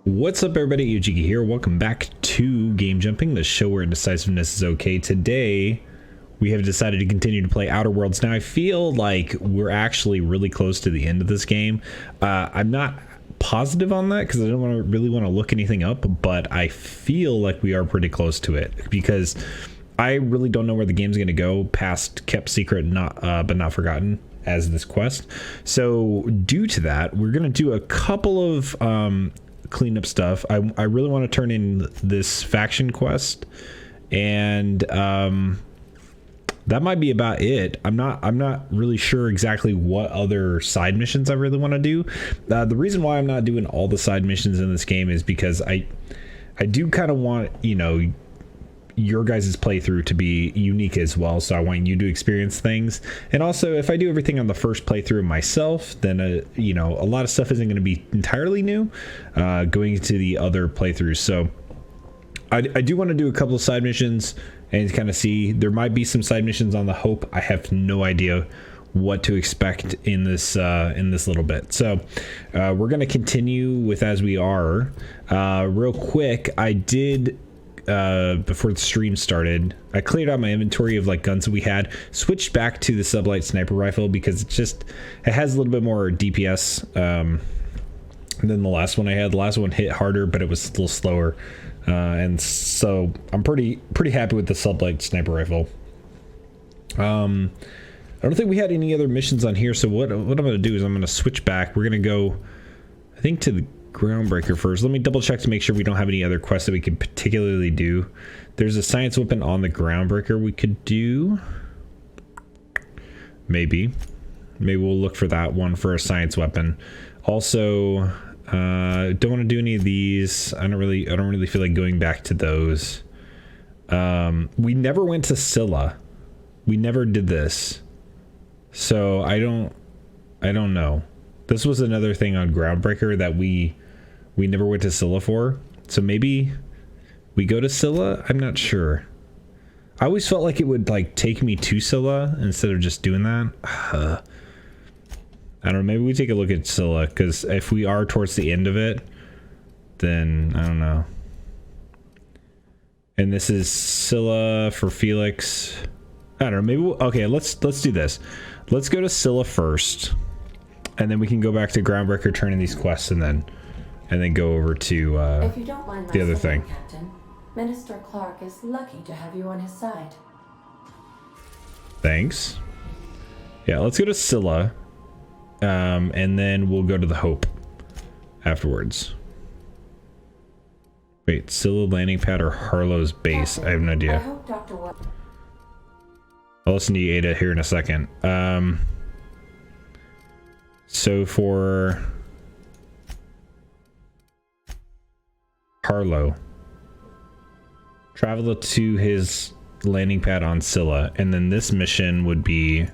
What's up, everybody? Iojiki here. Welcome back to Game Jumping, the show where indecisiveness is okay. Today, we have decided to continue to play Outer Worlds. Now, I feel like we're actually really close to the end of this game. I'm not positive on that because I don't really want to look anything up, but I feel like we are pretty close to it because I really don't know where the game's going to go past Kept Secret, but Not Forgotten as this quest. So, due to that, we're going to do a couple of cleanup stuff. I really want to turn in this faction quest, and that might be about it. I'm not really sure exactly what other side missions I really want to do. The reason why I'm not doing all the side missions in this game is because I do kind of want, you know, your guys' playthrough to be unique as well, so I want you to experience things. And also, if I do everything on the first playthrough myself, then you know, a lot of stuff isn't going to be entirely new going into the other playthroughs. So I do want to do a couple of side missions and kind of see. There might be some side missions on the Hope. I have no idea what to expect in this little bit. So we're going to continue with as we are. Real quick, I did before the stream started, I cleared out my inventory of like guns that we had, switched back to the sublight sniper rifle because it has a little bit more DPS than the last one I had. The last one hit harder, but it was a little slower, and so I'm pretty happy with the sublight sniper rifle. I don't think we had any other missions on here, so what I'm going to do is I'm going to switch back. We're going to go, I think, to the Groundbreaker first. Let me double check to make sure we don't have any other quests that we can particularly do. There's a science weapon on the Groundbreaker we could do. Maybe we'll look for that one for a science weapon. Also, don't want to do any of these. I don't really feel like going back to those. We never went to Scylla. We never did this. So I don't know. This was another thing on Groundbreaker that we never went to Scylla for. So maybe we go to Scylla? I'm not sure. I always felt like it would like take me to Scylla instead of just doing that. I don't know. Maybe we take a look at Scylla, because if we are towards the end of it, then I don't know. And this is Scylla for Felix. I don't know. Maybe okay. Let's do this. Let's go to Scylla first, and then we can go back to Groundbreaker, turn in these quests, and then go over to if you don't mind the other thing. Captain, Minister Clark is lucky to have you on his side. Thanks. Yeah, let's go to Scylla, and then we'll go to the Hope afterwards. Wait, Scylla landing pad or Harlow's base? Captain, I have no idea. I hope Dr. I'll listen to you, Ada, here in a second. So for Harlow, travel to his landing pad on Scylla, and then this mission would be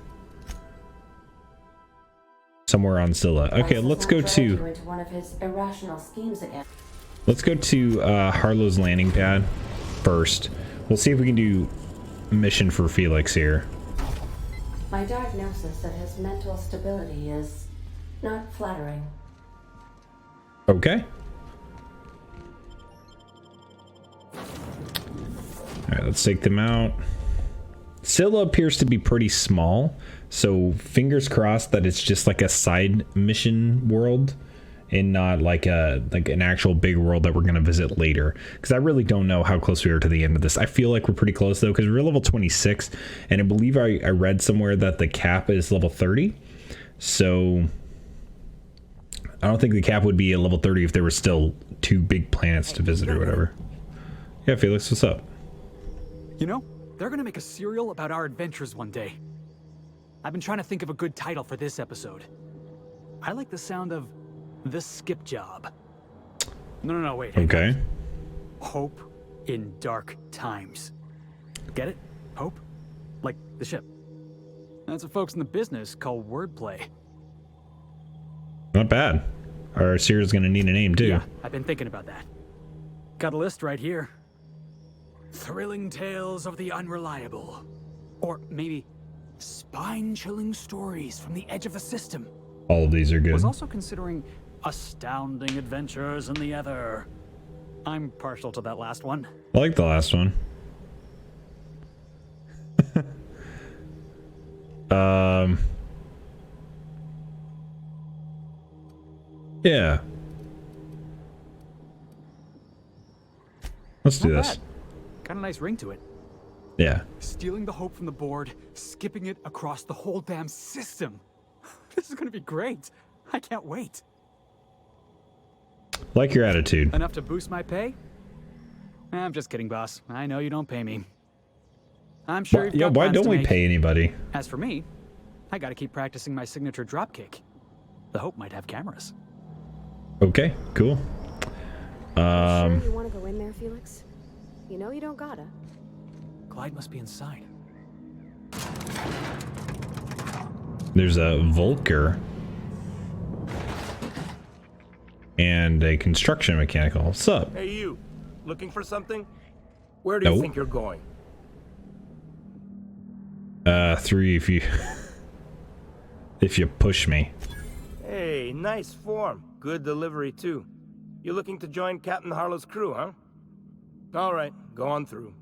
somewhere on Scylla. Okay, let's go to Harlow's landing pad first. We'll see if we can do mission for Felix here. My diagnosis that his mental stability is not flattering. Okay. All right, let's take them out. Scylla appears to be pretty small, so fingers crossed that it's just like a side mission world and not like an actual big world that we're going to visit later, because I really don't know how close we are to the end of this. I feel like we're pretty close though, because we're level 26, and I believe I read somewhere that the cap is level 30, so I don't think the cap would be a level 30 if there were still 2 big planets to visit or whatever. Yeah, Felix, what's up? You know, they're gonna make a serial about our adventures one day. I've been trying to think of a good title for this episode. I like the sound of The Skip Job. No, wait. Okay. Hope in Dark Times. Get it? Hope? Like the ship. That's what folks in the business call wordplay. Not bad. Our serial's gonna need a name too. Yeah, I've been thinking about that. Got a list right here. Thrilling tales of the unreliable. Or maybe spine-chilling stories from the edge of the system. All of these are good. Was also considering Astounding adventures in the ether. I'm partial to that last one. I like the last one. Yeah. Let's do Not this. bad. Got a nice ring to it. Yeah. Stealing the hope from the board, skipping it across the whole damn system. This is gonna be great. I can't wait. Like your attitude. Enough to boost my pay? I'm just kidding, boss. I know you don't pay me. I'm sure you've Yeah, got why plans don't to we make. pay anybody? As for me, I gotta keep practicing my signature dropkick. The Hope might have cameras. Okay, cool. Sure you want to go in there, Felix? You know you don't gotta. Clyde must be inside. There's a Volker and a construction mechanical. What's up? Hey, you. Looking for something? Where do you Nope. think you're going? Three if you if you push me. Hey, nice form. Good delivery, too. You looking to join Captain Harlow's crew, huh? All right, go on through.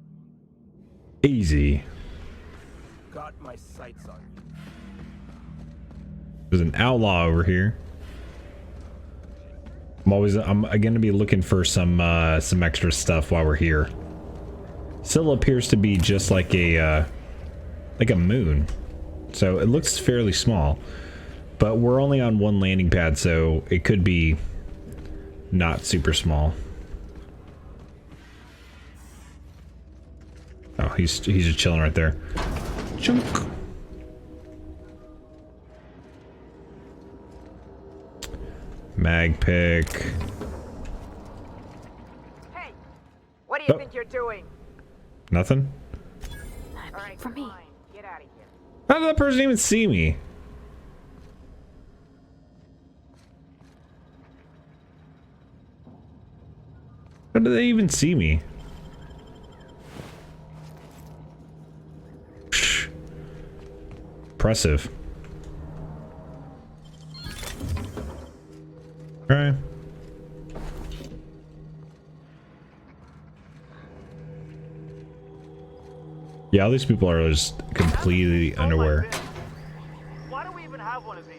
Easy. Got my sights on you. There's an outlaw over here. I'm going to be looking for some extra stuff while we're here. Still appears to be just like a moon. So it looks fairly small. But we're only on one landing pad, so it could be not super small. Oh, he's just chilling right there. Chunk. Mag pick. Hey, what do you Oh. think you're doing? Nothing? All right, for me. fine. Get out of here. How did that person even see me? How did they even see me? Psh. Impressive. Alright. Yeah, all these people are just completely unaware. Why do we even have one of these?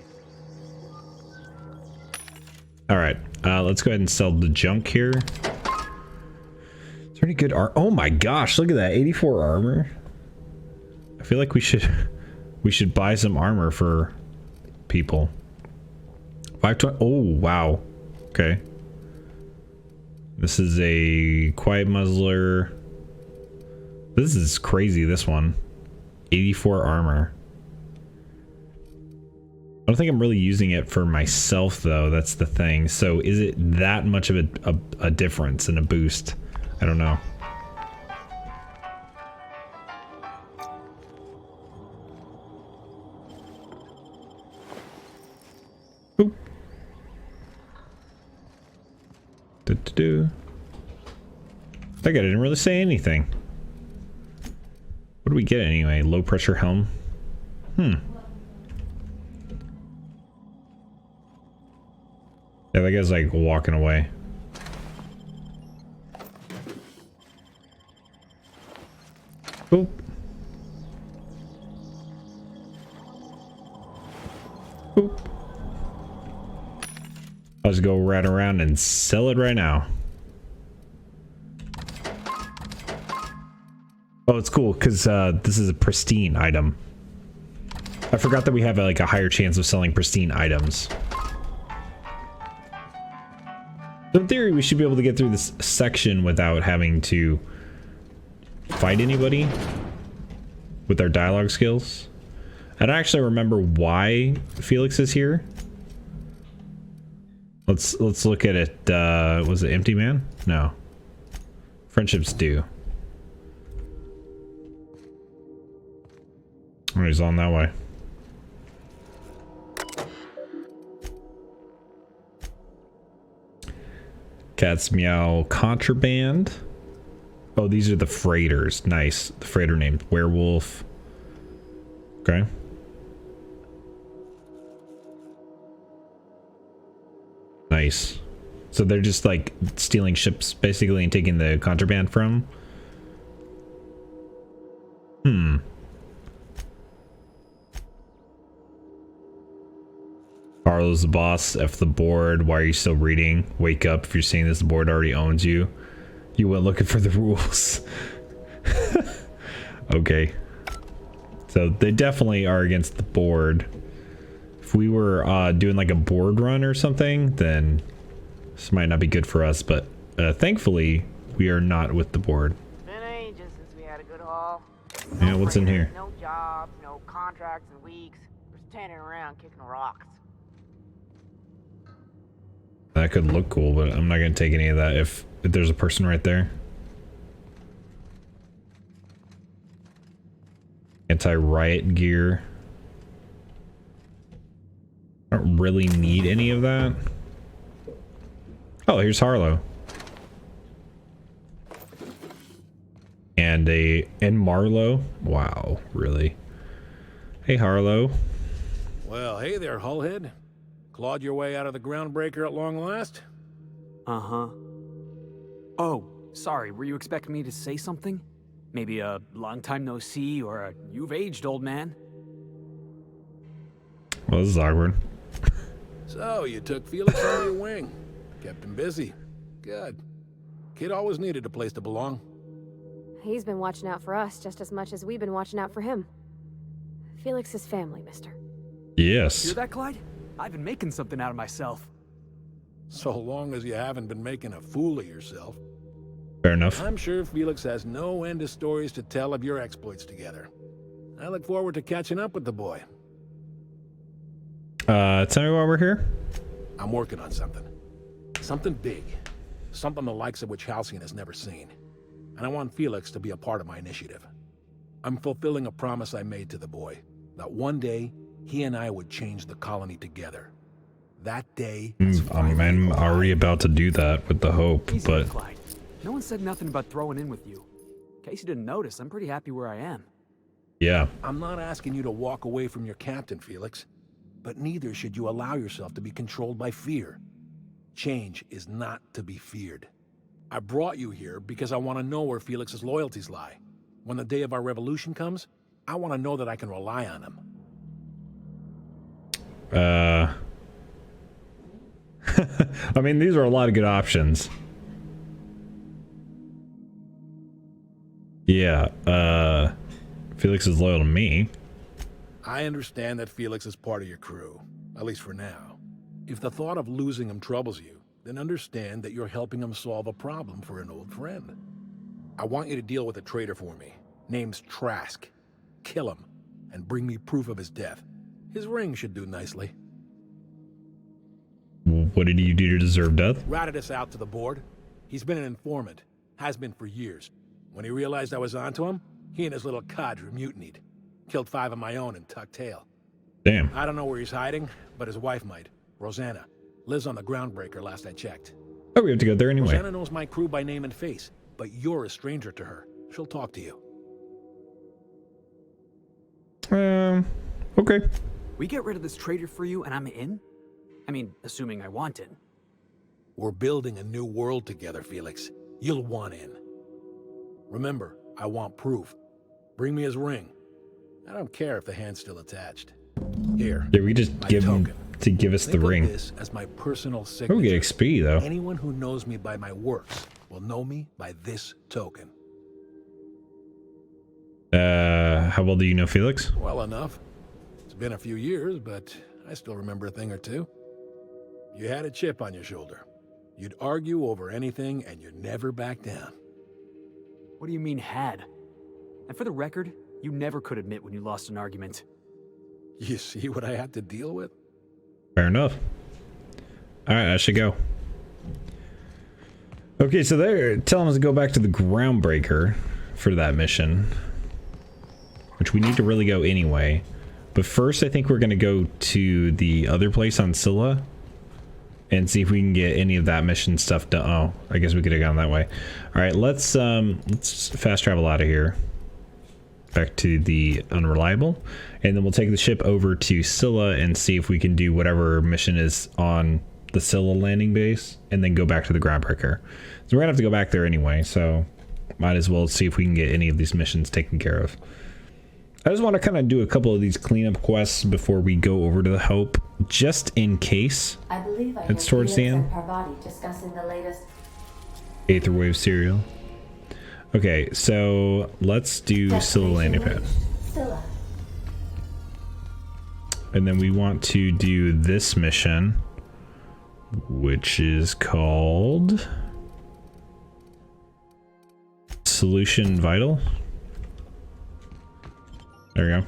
Alright, let's go ahead and sell the junk here. Is there any good art? Oh my gosh, look at that, 84 armor. I feel like we should buy some armor for people. 520. Oh wow. Okay. This is a quiet muzzler. This is crazy, this one. 84 armor. I don't think I'm really using it for myself though, that's the thing. So is it that much of a difference in a boost? I don't know. Boop. Do. That guy didn't really say anything. What do we get anyway? Low pressure helm? Yeah, that guy's like walking away. Boop. Boop. I'll just go right around and sell it right now. Oh, it's cool because this is a pristine item. I forgot that we have like a higher chance of selling pristine items. So in theory, we should be able to get through this section without having to fight anybody with our dialogue skills. I don't actually remember why Felix is here. Let's look at it. Was it Empty Man? No. Friendship's due. Oh, he's on that way. Cat's Meow Contraband. Oh, these are the freighters. Nice. The freighter named Werewolf. Okay. Nice. So they're just like stealing ships basically and taking the contraband from. Carlos the boss, F the board. Why are you still reading? Wake up. If you're seeing this, the board already owns you. You went looking for the rules. Okay. So they definitely are against the board. If we were doing like a board run or something, then this might not be good for us, but thankfully we are not with the board. Been ages since we had a good haul. Yeah, what's in here? No jobs, no contracts in weeks. We're standing around kicking rocks. That could look cool, but I'm not gonna take any of that if there's a person right there. Anti-riot gear. I don't really need any of that. Oh, here's Harlow. And Marlowe. Wow, really? Hey, Harlow. Well, hey there, Hullhead. Clawed your way out of the groundbreaker at long last? Uh-huh. Oh, sorry, were you expecting me to say something? Maybe a long time no see or a you've aged, old man? Well, this is awkward. So, you took Felix under your wing. Kept him busy. Good. Kid always needed a place to belong. He's been watching out for us just as much as we've been watching out for him. Felix's family, mister. Yes. Hear that, Clyde? I've been making something out of myself. So long as you haven't been making a fool of yourself. Fair enough. I'm sure Felix has no end of stories to tell of your exploits together. I look forward to catching up with the boy. Tell me why we're here. I'm working on something. Something big. Something the likes of which Halcyon has never seen. And I want Felix to be a part of my initiative. I'm fulfilling a promise I made to the boy. That one day, he and I would change the colony together. That day is I'm already about to do that with the hope, Easy, but Clyde. No one said nothing about throwing in with you. In case you didn't notice, I'm pretty happy where I am. yeah. I'm not asking you to walk away from your captain, Felix. But neither should you allow yourself to be controlled by fear. Change is not to be feared. I brought you here because I want to know where Felix's loyalties lie. When the day of our revolution comes, I want to know that I can rely on him. I mean, these are a lot of good options. Yeah, Felix is loyal to me. I understand that Felix is part of your crew, at least for now. If the thought of losing him troubles you, then understand that you're helping him solve a problem for an old friend. I want you to deal with a traitor for me. Name's Trask. Kill him, and bring me proof of his death. His ring should do nicely. What did you do to deserve death? Ratted us out to the board. He's been an informant. Has been for years. When he realized I was onto him, he and his little cadre mutinied. Killed 5 of my own and tucked tail. Damn. I don't know where he's hiding, but his wife might. Rosanna. Lives on the groundbreaker last I checked. Oh, we have to go there anyway. Rosanna knows my crew by name and face, but you're a stranger to her. She'll talk to you. Okay. We get rid of this traitor for you and I'm in? I mean, assuming I want in. We're building a new world together, Felix. You'll want in. Remember, I want proof. Bring me his ring. I don't care if the hand's still attached. Here. Did we just give him to give us the Think of ring? this as my personal signature. Oh, we get XP though. Anyone who knows me by my works will know me by this token. How well do you know Felix? Well enough. It's been a few years, but I still remember a thing or two. You had a chip on your shoulder. You'd argue over anything and you'd never back down. What do you mean, had? And for the record, you never could admit when you lost an argument. You see what I had to deal with? Fair enough. All right, I should go. Okay, so they're telling us to go back to the groundbreaker for that mission, which we need to really go anyway. But first, I think we're going to go to the other place on Scylla and see if we can get any of that mission stuff done. Oh, I guess we could have gone that way. All right, let's fast travel out of here back to the Unreliable, and then we'll take the ship over to Scylla and see if we can do whatever mission is on the Scylla landing base and then go back to the groundbreaker. So we're gonna have to go back there anyway, so might as well see if we can get any of these missions taken care of. I just want to kind of do a couple of these cleanup quests before we go over to the Hope, just in case I believe I it's towards the end. Parvati discussing the latest Aetherwave serial. Okay, so let's do Scylla landing pad. Scylla. And then we want to do this mission, which is called Solution Vital. There we go.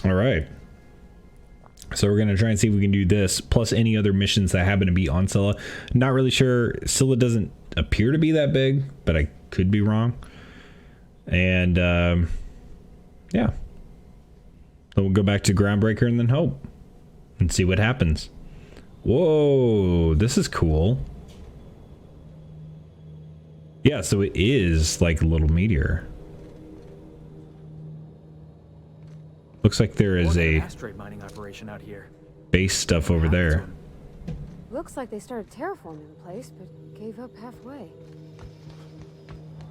All right. So we're going to try and see if we can do this, plus any other missions that happen to be on Scylla. Not really sure. Scylla doesn't appear to be that big, but I could be wrong. And, yeah. So we'll go back to Groundbreaker and then Hope. And see what happens. Whoa, this is cool. Yeah, so it is like a little meteor. Looks like there is a asteroid mining operation out here. base stuff over there. Looks like they started terraforming the place, but gave up halfway.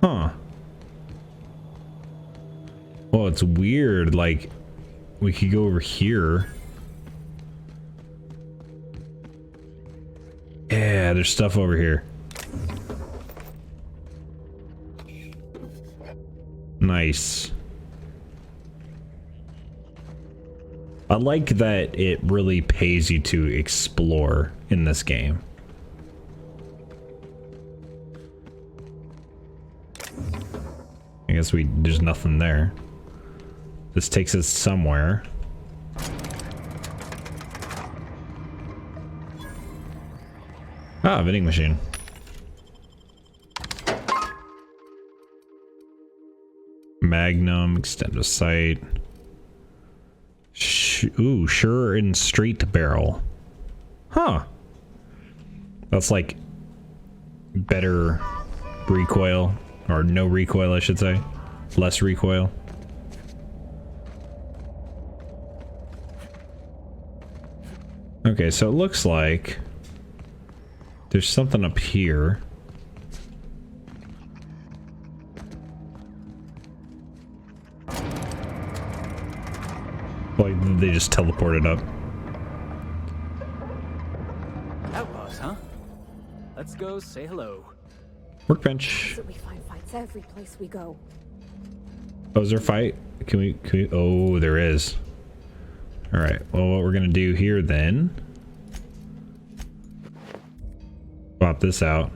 Huh. Well, it's weird. Like, we could go over here. Yeah, there's stuff over here. Nice. I like that it really pays you to explore in this game. I guess there's nothing there. This takes us somewhere. Ah, vending machine. Magnum, extend the sight. Ooh, sure and straight barrel. Huh. That's like better recoil, or no recoil, I should say. Less recoil. Okay, so it looks like there's something up here. Like they just teleported up. Outlaws, huh? Let's go say hello. Workbench. So we find fights every place we go. Oh, is there a fight? Can we? Oh, there is. All right. Well, what we're gonna do here then? Swap this out.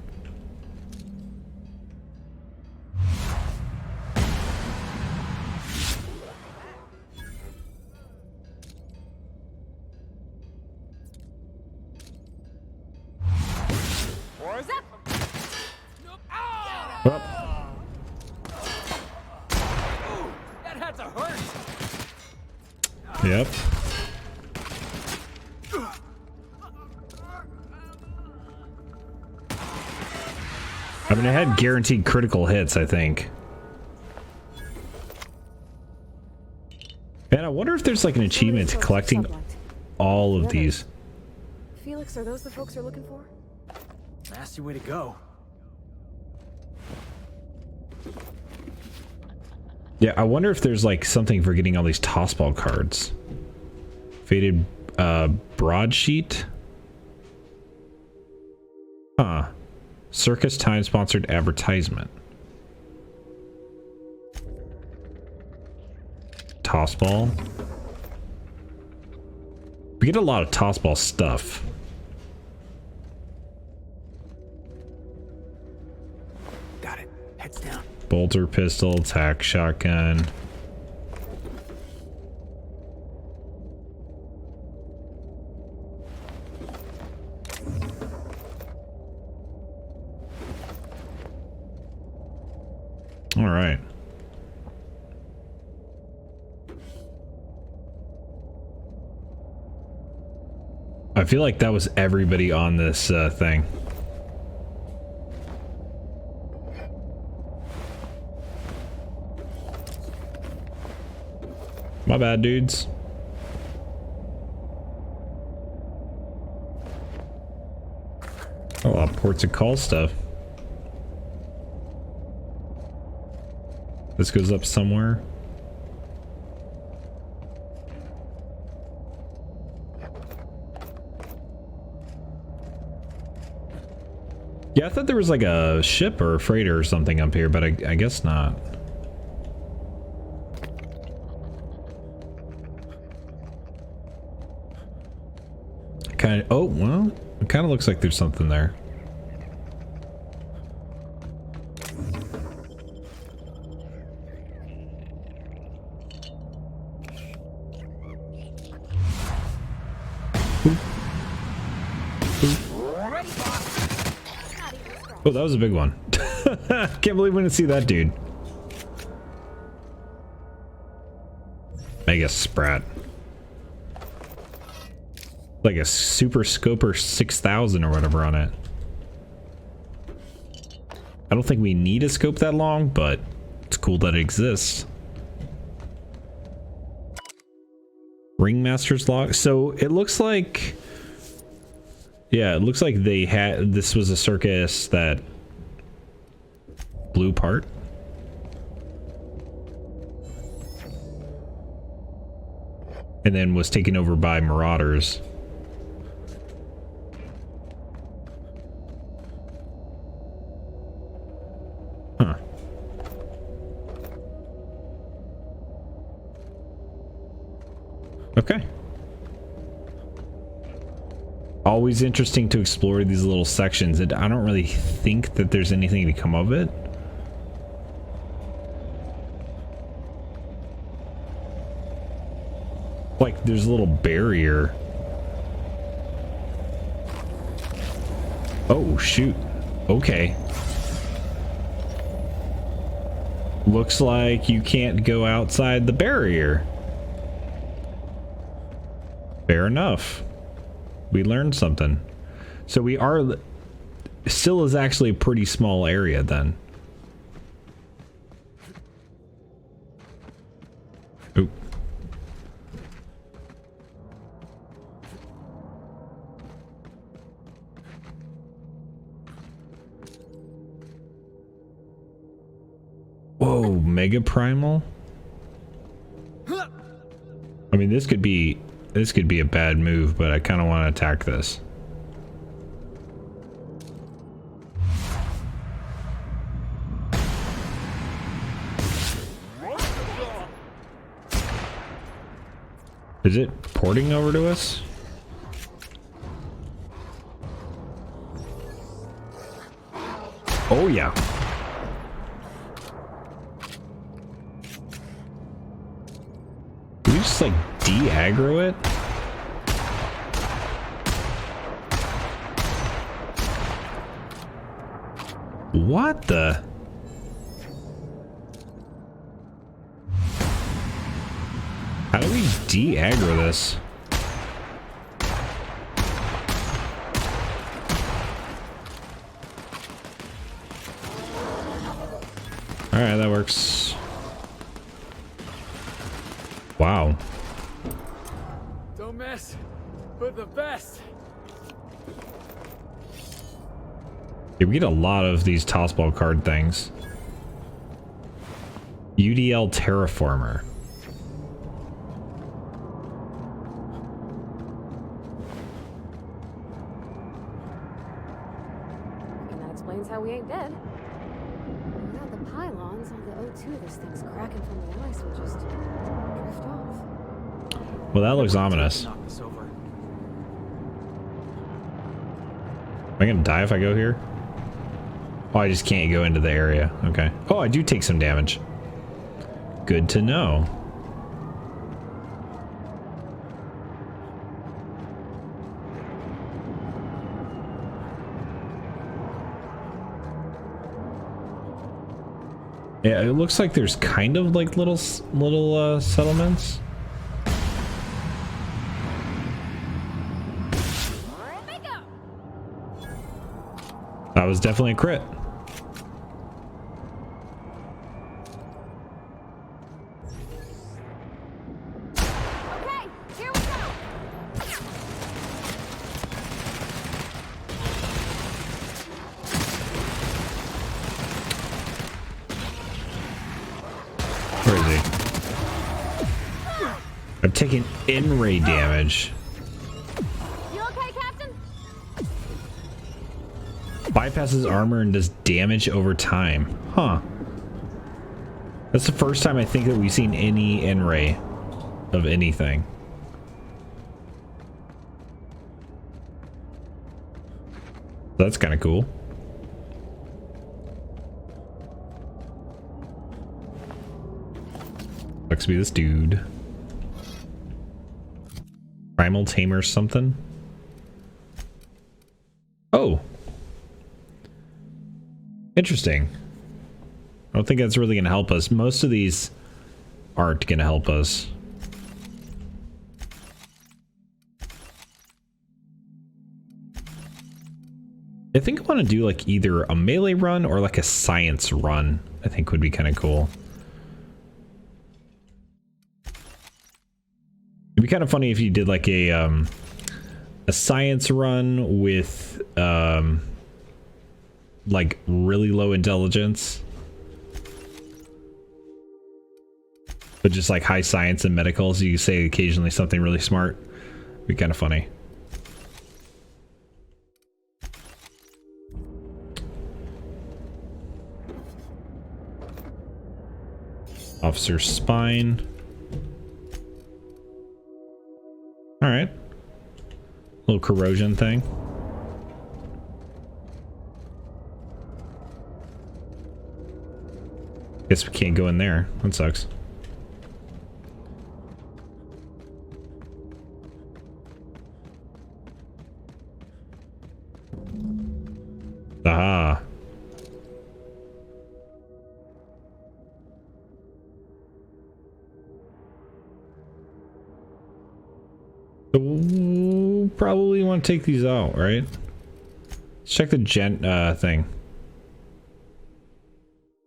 Well, That had to hurt. yep. I mean, it had guaranteed critical hits, I think. And I wonder if there's like an achievement to collecting all of these. Felix, are those the folks you're looking for? Nasty way to go. Yeah, I wonder if there's like something for getting all these tossball cards. Faded broadsheet. Huh. Circus time sponsored advertisement. Tossball. We get a lot of tossball stuff. Got it. Heads down. Bolter pistol, tack shotgun. All right. I feel like that was everybody on this thing. My bad, dudes. Oh, a lot of ports of call stuff. This goes up somewhere. Yeah, I thought there was like a ship or a freighter or something up here, but I guess not. Kind of, oh, well, it kind of looks like there's something there. Oh, that was a big one. Can't believe we didn't see that dude. Mega Sprat. Like a Super Scoper 6000 or whatever on it. I don't think we need a scope that long, but it's cool that it exists. Ringmaster's log. So it looks like... Yeah, it looks like they had... This was a circus that blew apart. And then was taken over by marauders. Huh. Okay. Always interesting to explore these little sections. I don't really think that there's anything to come of it. Like there's a little barrier. Oh shoot. Okay. Looks like you can't go outside the barrier. Fair enough. We learned something. So we are... Still is actually a pretty small area then. Oop. Whoa, Mega Primal? I mean, this could be a bad move, but I kind of want to attack this. Is it porting over to us? Oh yeah. Can we just like de-aggro it? What the? How do we de-aggro this? Alright, that works. Wow. Don't mess with the best. Yeah, we get a lot of these tossball card things. UDL Terraformer. And that explains how we ain't dead. Without the pylons, all the O2 this thing's cracking from the ice will just drift off. Well, that looks ominous. Knock this over. Am I gonna die if I go here? Oh, I just can't go into the area. Okay. Oh, I do take some damage. Good to know. Yeah, it looks like there's kind of like little settlements. That was definitely a crit. taking in-ray damage. You okay, Captain? Bypasses armor and does damage over time. Huh. That's the first time I think that we've seen any in-ray of anything. That's kind of cool. Looks to be this dude. Primal Tamer something. Oh. Interesting. I don't think that's really going to help us. Most of these aren't going to help us. I think I want to do like either a melee run or like a science run. I think would be kind of cool. It'd be kind of funny if you did like a science run with like really low intelligence, but just like high science and medical, so you say occasionally something really smart. It'd be kind of funny. Officer spine. All right. Little corrosion thing. Guess we can't go in there. That sucks. Aha. So we'll probably want to take these out, right? Let's check the gent thing.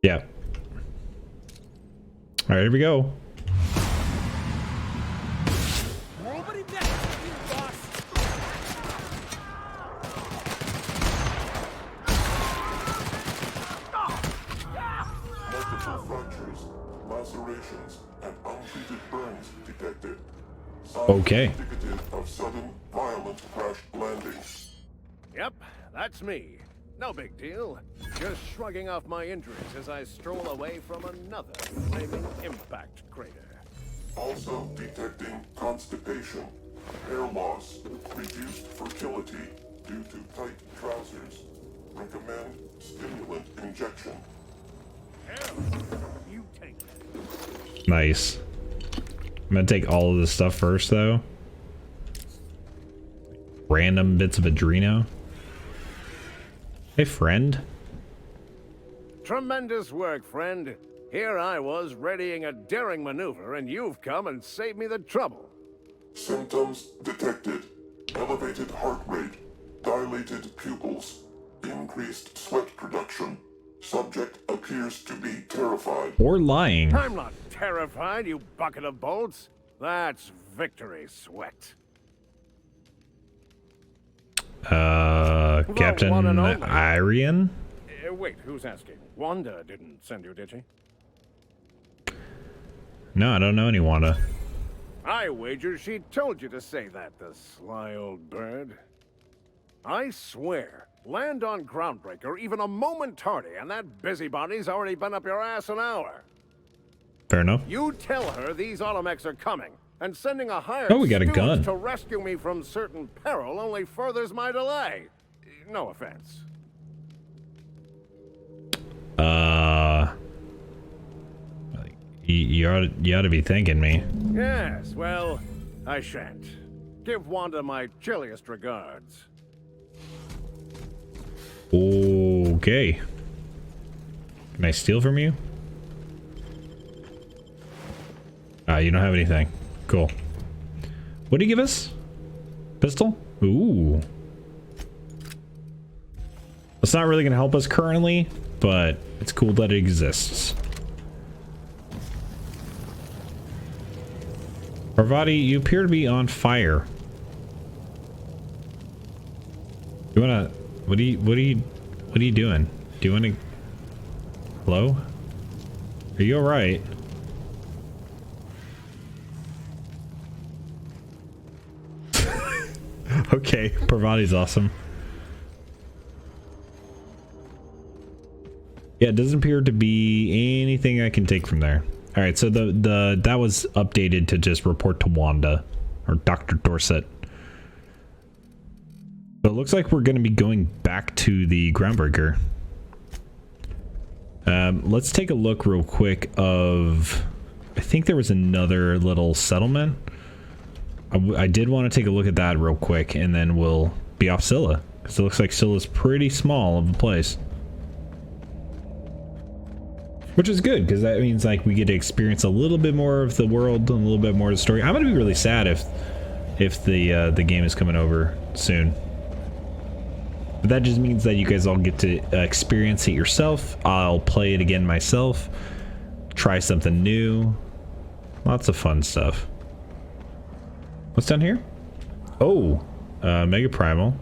Yeah. All right, here we go. Nobody next to you, boss. Multiple fractures, lacerations, and untreated burns detected. Signs Okay. indicative of sudden, violent crash landing. Yep, that's me. No big deal. Just shrugging off my injuries as I stroll away from another flaming impact crater. Also detecting constipation, hair loss, reduced fertility due to tight trousers. Recommend stimulant injection. Hell, you take that. Nice. I'm gonna take all of this stuff first, though. Random bits of Adreno. Hey, friend. Tremendous work, friend. Here I was readying a daring maneuver, and you've come and saved me the trouble. Symptoms detected. Elevated heart rate, dilated pupils, increased sweat production. Subject appears to be terrified. Or lying. I'm not terrified, you bucket of bolts. That's victory sweat. Captain one and only. Irian? Wait, who's asking? Wanda didn't send you, did she? No, I don't know any Wanda. I wager she told you to say that, the sly old bird. I swear, land on Groundbreaker even a moment tardy, and that busybody's already been up your ass an hour. Fair enough. You tell her these automechs are coming, and sending a hired Oh, we got a stooge gun. to rescue me from certain peril only furthers my delay. No offense. You ought to be thanking me. Yes, well, I shan't. Give Wanda my chilliest regards. Okay. Can I steal from you? You don't have anything. Cool. What do you give us? Pistol? Ooh. It's not really going to help us currently, but it's cool that it exists. Parvati, you appear to be on fire. You wanna... What are you doing? Do you wanna... Hello? Are you alright? Okay, Parvati's awesome. Yeah, it doesn't appear to be anything I can take from there. All right, so that was updated to just report to Wanda or Dr. Dorset. So it looks like we're going to be going back to the Groundbreaker. Let's take a look real quick of... I think there was another little settlement. I did want to take a look at that real quick, and then we'll be off Scylla. Because it looks like Scylla's pretty small of a place. Which is good, because that means like we get to experience a little bit more of the world and a little bit more of the story. I'm going to be really sad if the game is coming over soon. But that just means that you guys all get to experience it yourself. I'll play it again myself. Try something new. Lots of fun stuff. What's down here? Oh, Mega Primal.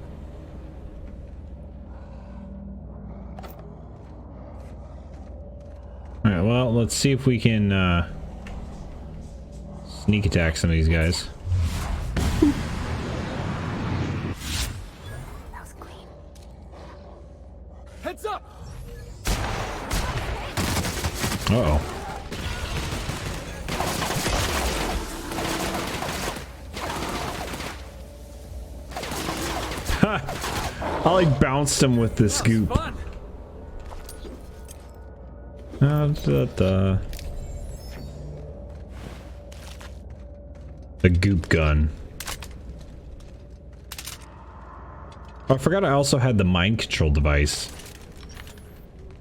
Alright, well, let's see if we can sneak attack some of these guys. Heads up! Uh-oh. I like bounced him with this goop. The goop gun. Oh, I forgot I also had the mind control device.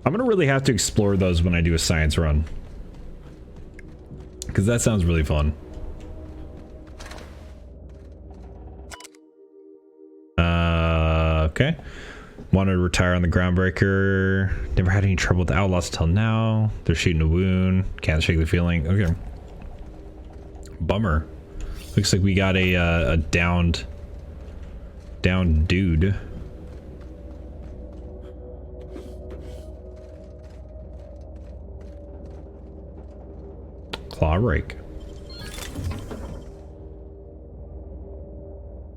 I'm gonna really have to explore those when I do a science run, because that sounds really fun. Okay. Wanted to retire on the Groundbreaker. Never had any trouble with the Outlaws till now. They're shooting a wound. Can't shake the feeling. Okay. Bummer. Looks like we got a downed dude. Claw rake.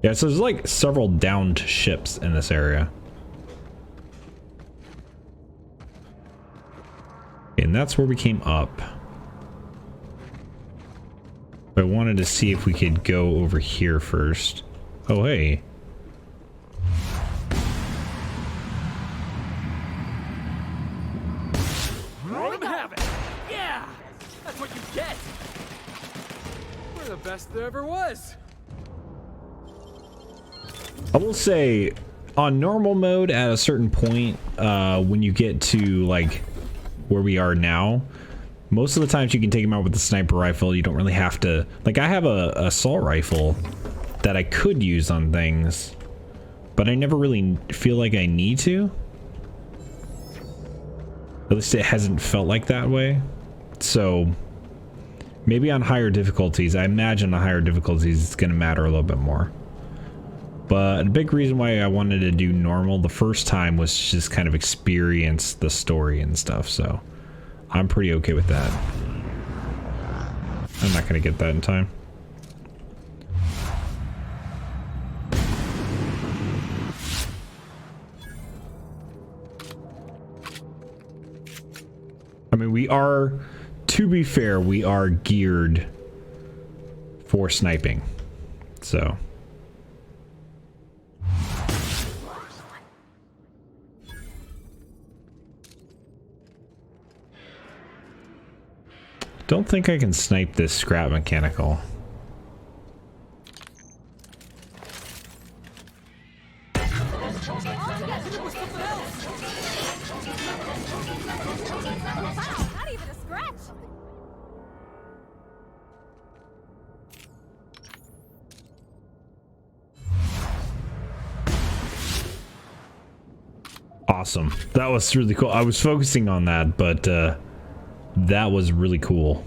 Yeah, so there's like several downed ships in this area. And that's where we came up. I wanted to see if we could go over here first. Oh, hey. Let him have it! Yeah! That's what you get! We're the best there ever was! I will say, on normal mode, at a certain point, when you get to, like, where we are now, most of the times you can take them out with the sniper rifle. You don't really have to... Like, I have a assault rifle that I could use on things, but I never really feel like I need to. At least it hasn't felt like that way. So, maybe on higher difficulties, I imagine on higher difficulties it's going to matter a little bit more. But a big reason why I wanted to do normal the first time was just kind of experience the story and stuff, so I'm pretty okay with that. I'm not going to get that in time. I mean, we are, to be fair, we are geared for sniping, so... Don't think I can snipe this scrap mechanical. Not even a scratch. Awesome. That was really cool. I was focusing on that, but that was really cool.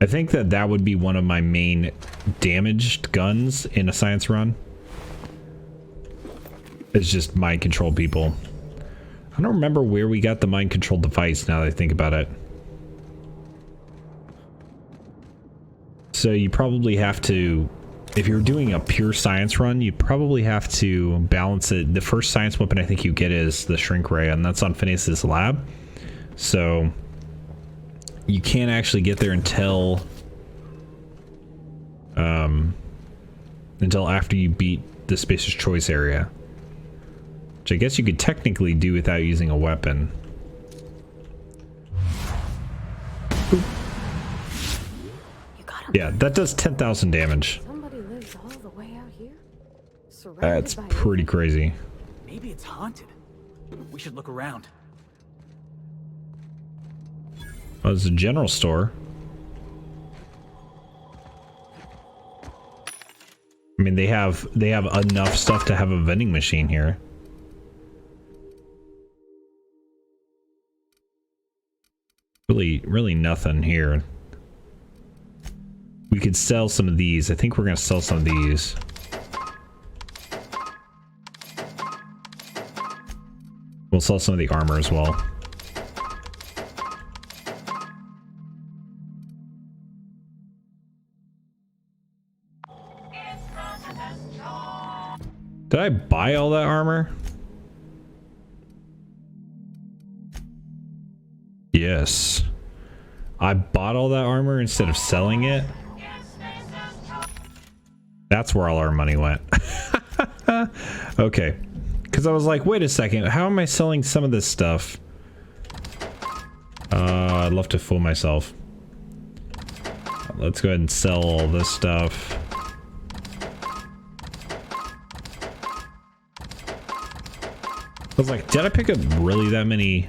I think that would be one of my main damaged guns in a science run. It's just mind control people. I don't remember where we got the mind control device now that I think about it. So you probably have to if you're doing a pure science run, you probably have to balance it. The first science weapon I think you get is the shrink ray, and that's on Phineas's lab. So you can't actually get there until after you beat the Spacer's Choice area, which I guess you could technically do without using a weapon. Yeah, that does 10,000 damage. Somebody lives all the way out here? That's pretty crazy. Maybe it's haunted. We should look around. Oh, it's a general store. I mean, they have enough stuff to have a vending machine here. Really nothing here. We could sell some of these. I think we're gonna sell some of these. We'll sell some of the armor as well. Did I buy all that armor? Yes. I bought all that armor instead of selling it. That's where all our money went. Okay. Because I was like, wait a second, how am I selling some of this stuff? I'd love to fool myself. Let's go ahead and sell all this stuff. I was like, did I pick up really that many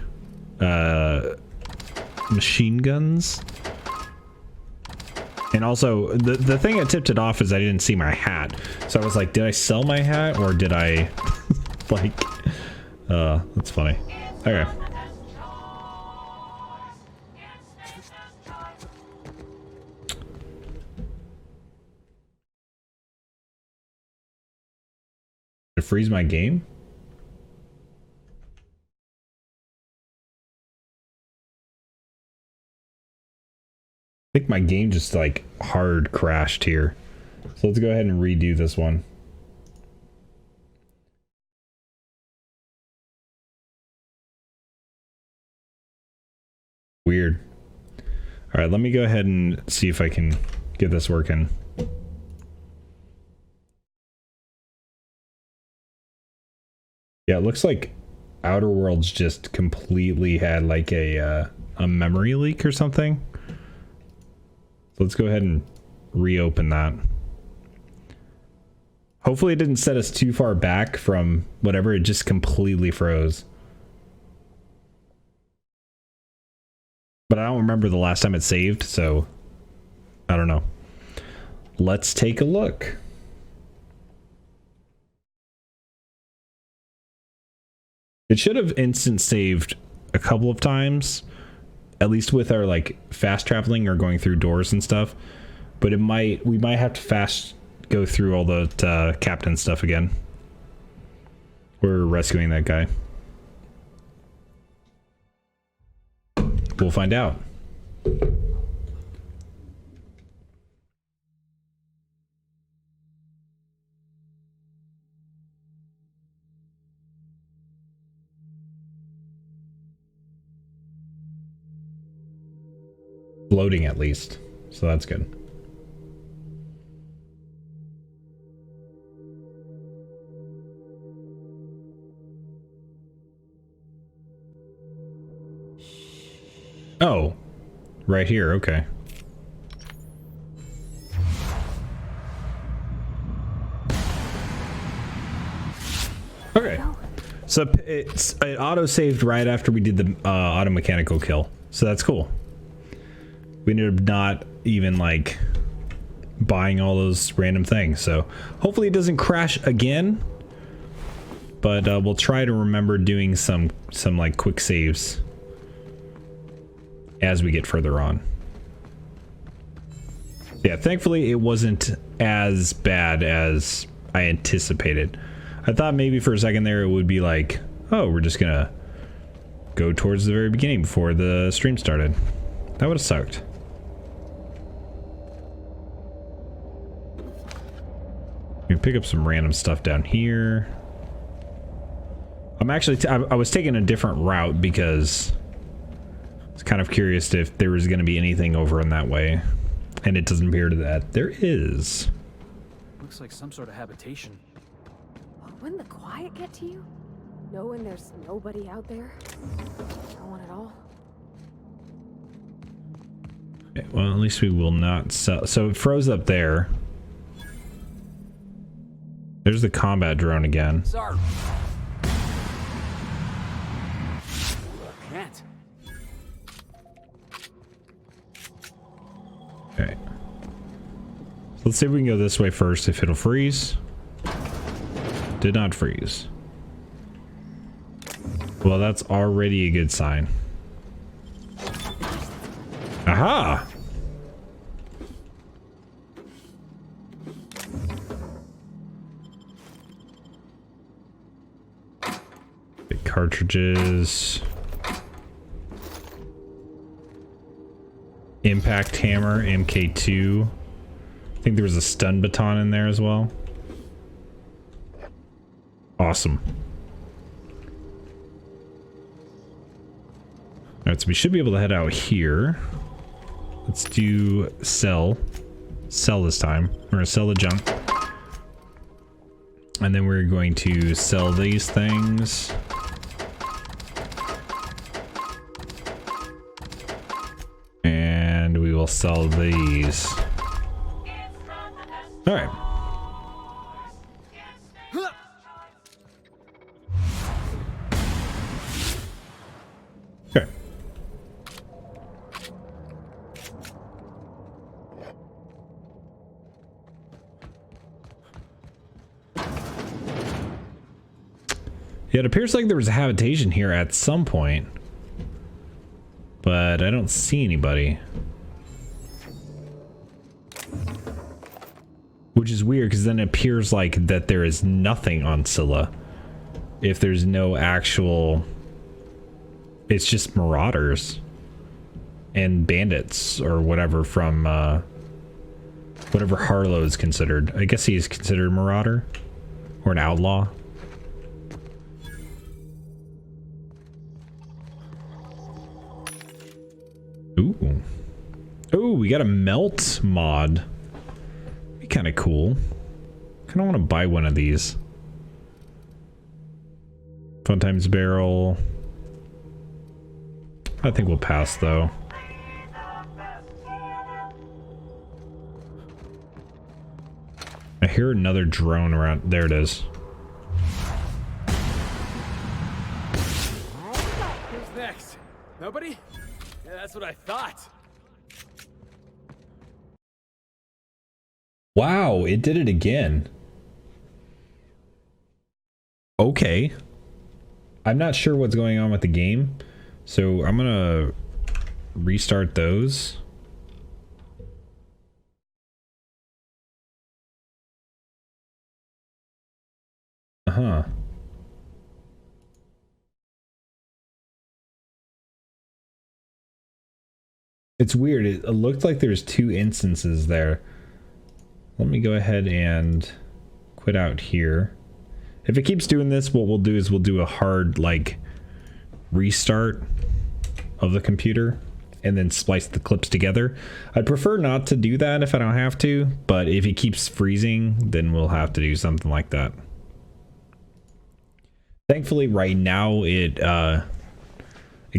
machine guns? And also, the thing that tipped it off is I didn't see my hat. So I was like, did I sell my hat or did I like that's funny. Okay. To freeze my game? I think my game just like hard crashed here. So let's go ahead and redo this one. Weird. All right, let me go ahead and see if I can get this working. Yeah, it looks like Outer Worlds just completely had like a memory leak or something. So let's go ahead and reopen that. Hopefully it didn't set us too far back from whatever, it just completely froze. But I don't remember the last time it saved, so I don't know. Let's take a look. It should have instant saved a couple of times, at least with our like fast traveling or going through doors and stuff. But we might have to fast go through all the captain stuff again. We're rescuing that guy. We'll find out. Loading at least, so that's good. Oh, right here, okay. Okay, so it auto-saved right after we did the auto mechanical kill, so that's cool. We ended up not even like buying all those random things, so hopefully it doesn't crash again, but we'll try to remember doing some like quick saves as we get further on. Yeah, thankfully it wasn't as bad as I anticipated. I thought maybe for a second there it would be like, oh, we're just gonna go towards the very beginning before the stream started. That would have sucked. We can pick up some random stuff down here. I'm actually, I was taking a different route because I was kind of curious if there was going to be anything over in that way. And it doesn't appear to that. There is. Looks like some sort of habitation. Wouldn't the quiet get to you? Knowing there's nobody out there? No one at all? Okay, well, at least we will not sell. So it froze up there. There's the combat drone again. Sorry. Can't. Okay. So let's see if we can go this way first, if it'll freeze. Did not freeze. Well, that's already a good sign. Aha! Big cartridges. Impact hammer, MK2. I think there was a stun baton in there as well. Awesome. Alright, so we should be able to head out here. Let's do sell. Sell this time. We're gonna sell the junk. And then we're going to sell these things. And we will sell these. Alright. Okay. Yeah, it appears like there was a habitation here at some point. But I don't see anybody. Which is weird, because then it appears like that there is nothing on Scylla. If there's no actual... It's just marauders. And bandits, or whatever from, whatever Harlow is considered. I guess he is considered a marauder? Or an outlaw? Ooh. Ooh, we got a melt mod. Be kind of cool. Kind of want to buy one of these. Fun times barrel. I think we'll pass though. I hear another drone around. There it is. Who's next? Nobody? Yeah, that's what I thought. Wow, it did it again. Okay. I'm not sure what's going on with the game, so I'm gonna restart those. Uh-huh. It's weird. It looked like there's two instances there. Let me go ahead and quit out here. If it keeps doing this, what we'll do is we'll do a hard, like, restart of the computer and then splice the clips together. I'd prefer not to do that if I don't have to, but if it keeps freezing, then we'll have to do something like that. Thankfully, right now, it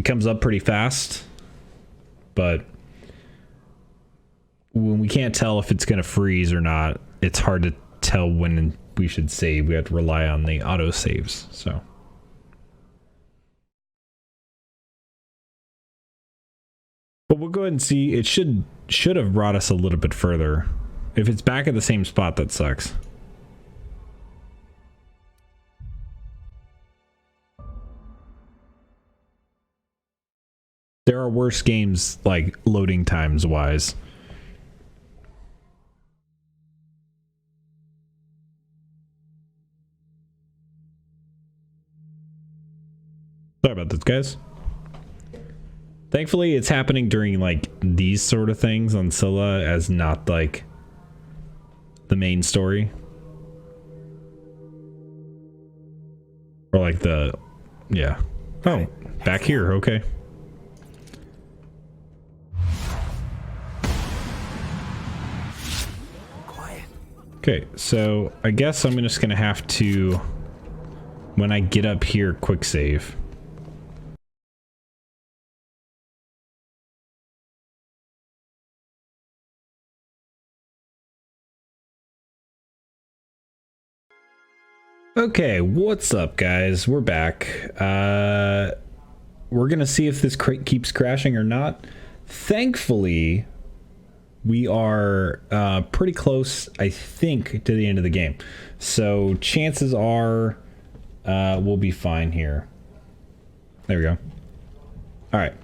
comes up pretty fast, but when we can't tell if it's going to freeze or not, it's hard to tell when we should save. We have to rely on the auto saves. So but we'll go ahead and see. It should have brought us a little bit further. If it's back at the same spot, that sucks. There are worse games, like loading times wise. Sorry about this, guys. Thankfully, it's happening during, like, these sort of things on Scylla as not, like, the main story. Or like the, yeah. Oh, back here, okay. Quiet. Okay, so I guess I'm just gonna have to, when I get up here, quick save. Okay, what's up, guys? We're back. We're gonna see if this crate keeps crashing or not. Thankfully, we are pretty close, I think, to the end of the game. So chances are we'll be fine here. There we go. All right.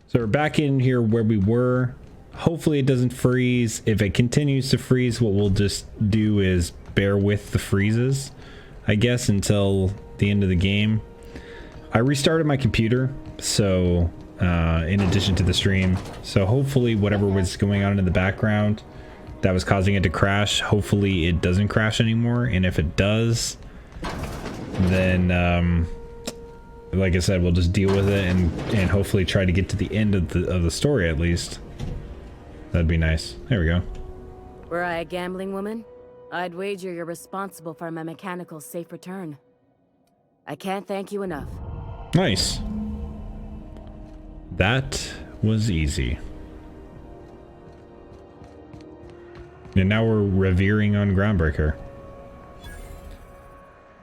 So we're back in here where we were. Hopefully it doesn't freeze. If it continues to freeze, what we'll just do is bear with the freezes, I guess, until the end of the game. I restarted my computer, so in addition to the stream, so hopefully whatever was going on in the background that was causing it to crash, hopefully it doesn't crash anymore. And if it does, then like I said, we'll just deal with it and hopefully try to get to the end of the story at least. That'd be nice. There we go. Were I a gambling woman, I'd wager you're responsible for my mechanical safe return. I can't thank you enough. Nice. That was easy. And now we're revering on Groundbreaker.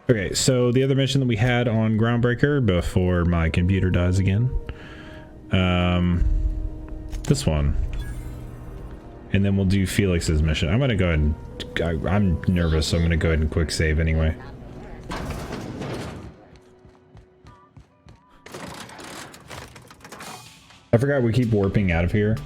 Okay, so the other mission that we had on Groundbreaker before my computer dies again. This one. And then we'll do Felix's mission. I'm gonna go ahead and... I'm nervous, so I'm gonna go ahead and quick save anyway. I forgot we keep warping out of here.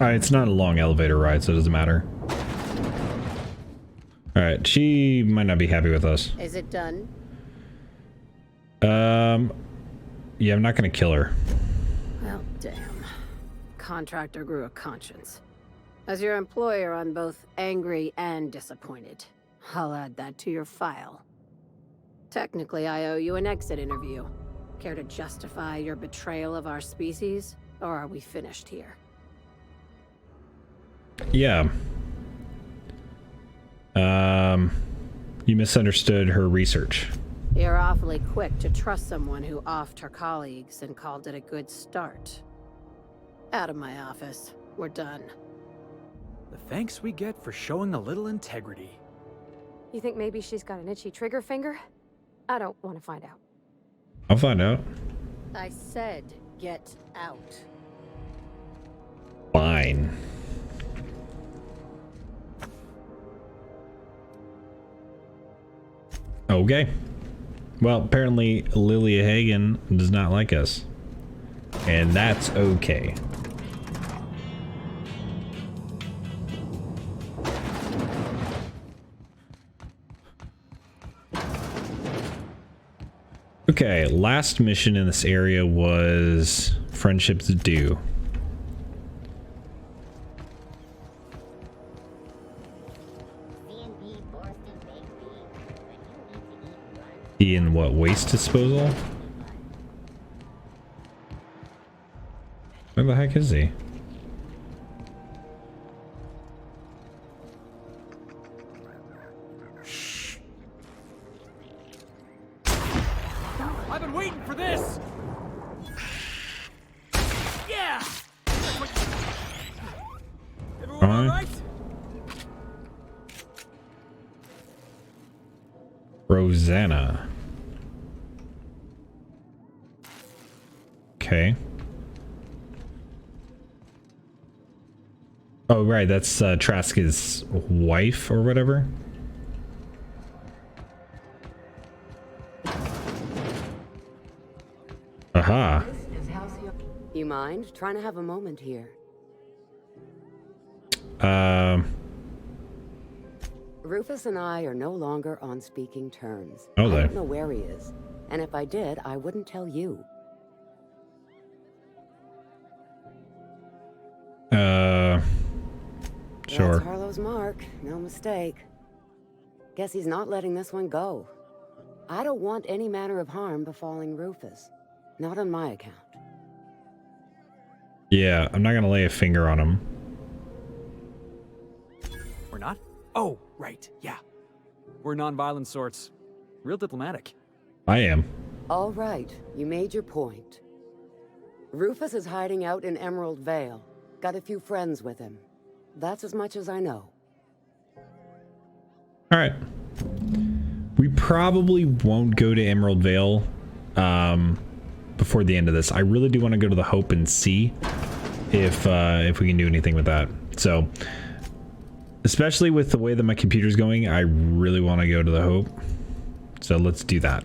It's not a long elevator ride, so it doesn't matter. Alright, she might not be happy with us. Is it done? Yeah, I'm not gonna kill her. Well, damn. Contractor grew a conscience. As your employer, I'm both angry and disappointed. I'll add that to your file. Technically, I owe you an exit interview. Care to justify your betrayal of our species, or are we finished here? Yeah. You misunderstood her research. You're awfully quick to trust someone who offed her colleagues and called it a good start. Out of my office. We're done. The thanks we get for showing a little integrity. You think maybe she's got an itchy trigger finger? I don't want to find out. I'll find out. I said, get out. Fine. Okay. Well, apparently Lilia Hagen does not like us. And that's okay. Okay, last mission in this area was Friendship's Due. He in what, waste disposal? Where the heck is he? I've been waiting for this! Yeah! Everyone all right? Rosanna. Okay. Oh, right, that's Trask's wife or whatever. Aha. You mind trying to have a moment here? Rufus and I are no longer on speaking terms. Oh, I there. don't know where he is. And if I did, I wouldn't tell you. Sure. That's Harlow's mark, no mistake. Guess he's not letting this one go. I don't want any manner of harm befalling Rufus. Not on my account. Yeah, I'm not gonna lay a finger on him. We're not? Oh, right, yeah. We're non-violent sorts. Real diplomatic. I am. All right, you made your point. Rufus is hiding out in Emerald Vale. Got a few friends with him. That's as much as I know. All right. We probably won't go to Emerald Vale before the end of this. I really do want to go to the Hope and see if we can do anything with that. So, especially with the way that my computer's going, I really want to go to the Hope. So let's do that.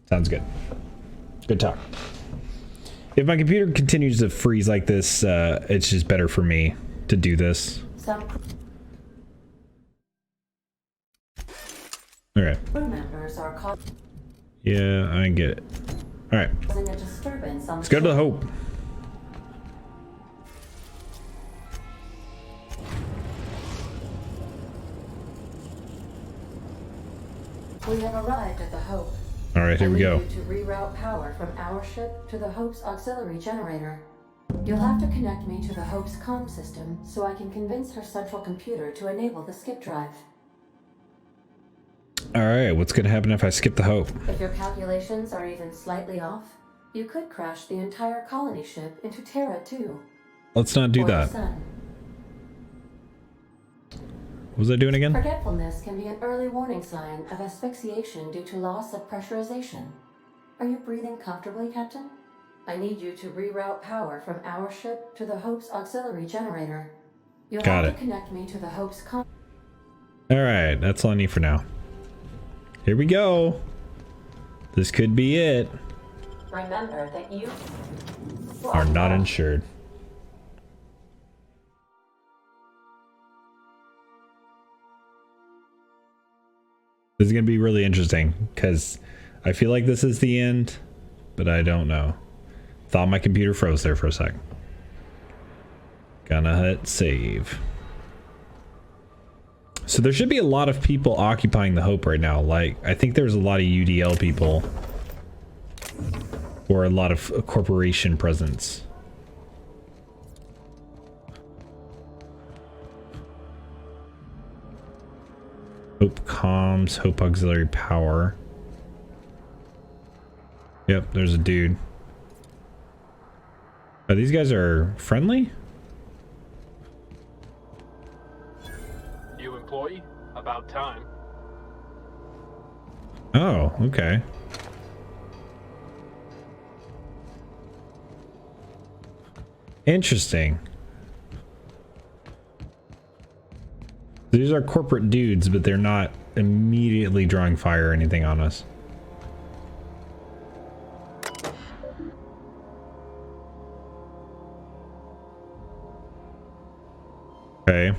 Sounds good. Good talk. If my computer continues to freeze like this, it's just better for me to do this. Okay. Crew members are caught Yeah, I get it. All right. causing a disturbance on Let's go to the Hope. We have arrived at the Hope. All right, here we go. I need you to reroute power from our ship to the Hope's auxiliary generator. You'll have to connect me to the Hope's comm system so I can convince her central computer to enable the skip drive. All right, what's going to happen if I skip the Hope? If your calculations are even slightly off, you could crash the entire colony ship into Terra 2. Let's not do or the that. Sun. What was I doing again? Forgetfulness can be an early warning sign of asphyxiation due to loss of pressurization. Are you breathing comfortably, Captain? I need you to reroute power from our ship to the Hope's auxiliary generator. You'll Got have it. to connect me to the Hope's All right, that's all I need for now. Here we go. This could be it. Remember that you Are not insured. This is going to be really interesting because I feel like this is the end, but I don't know. Thought my computer froze there for a sec. Gonna hit save. So there should be a lot of people occupying the Hope right now. Like, I think there's a lot of UDL people or a lot of corporation presence. Hope comms, Hope auxiliary power. Yep, there's a dude. Oh, these guys are friendly? New employee? About time. Oh, okay. Interesting. These are corporate dudes, but they're not immediately drawing fire or anything on us. Okay.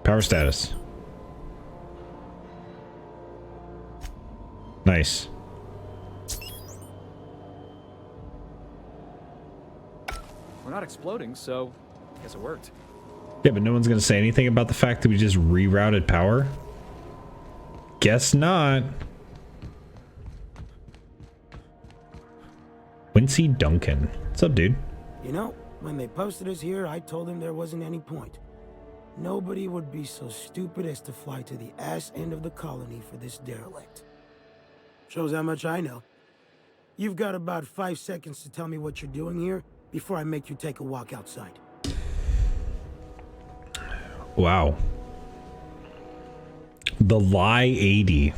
Power status. Nice. We're not exploding, so I guess it worked. Yeah, but no one's gonna say anything about the fact that we just rerouted power? Guess not. Quincy Duncan. What's up, dude? You know, when they posted us here, I told them there wasn't any point. Nobody would be so stupid as to fly to the ass end of the colony for this derelict. Shows how much I know. You've got about 5 seconds to tell me what you're doing here before I make you take a walk outside. Wow. The Lie 80.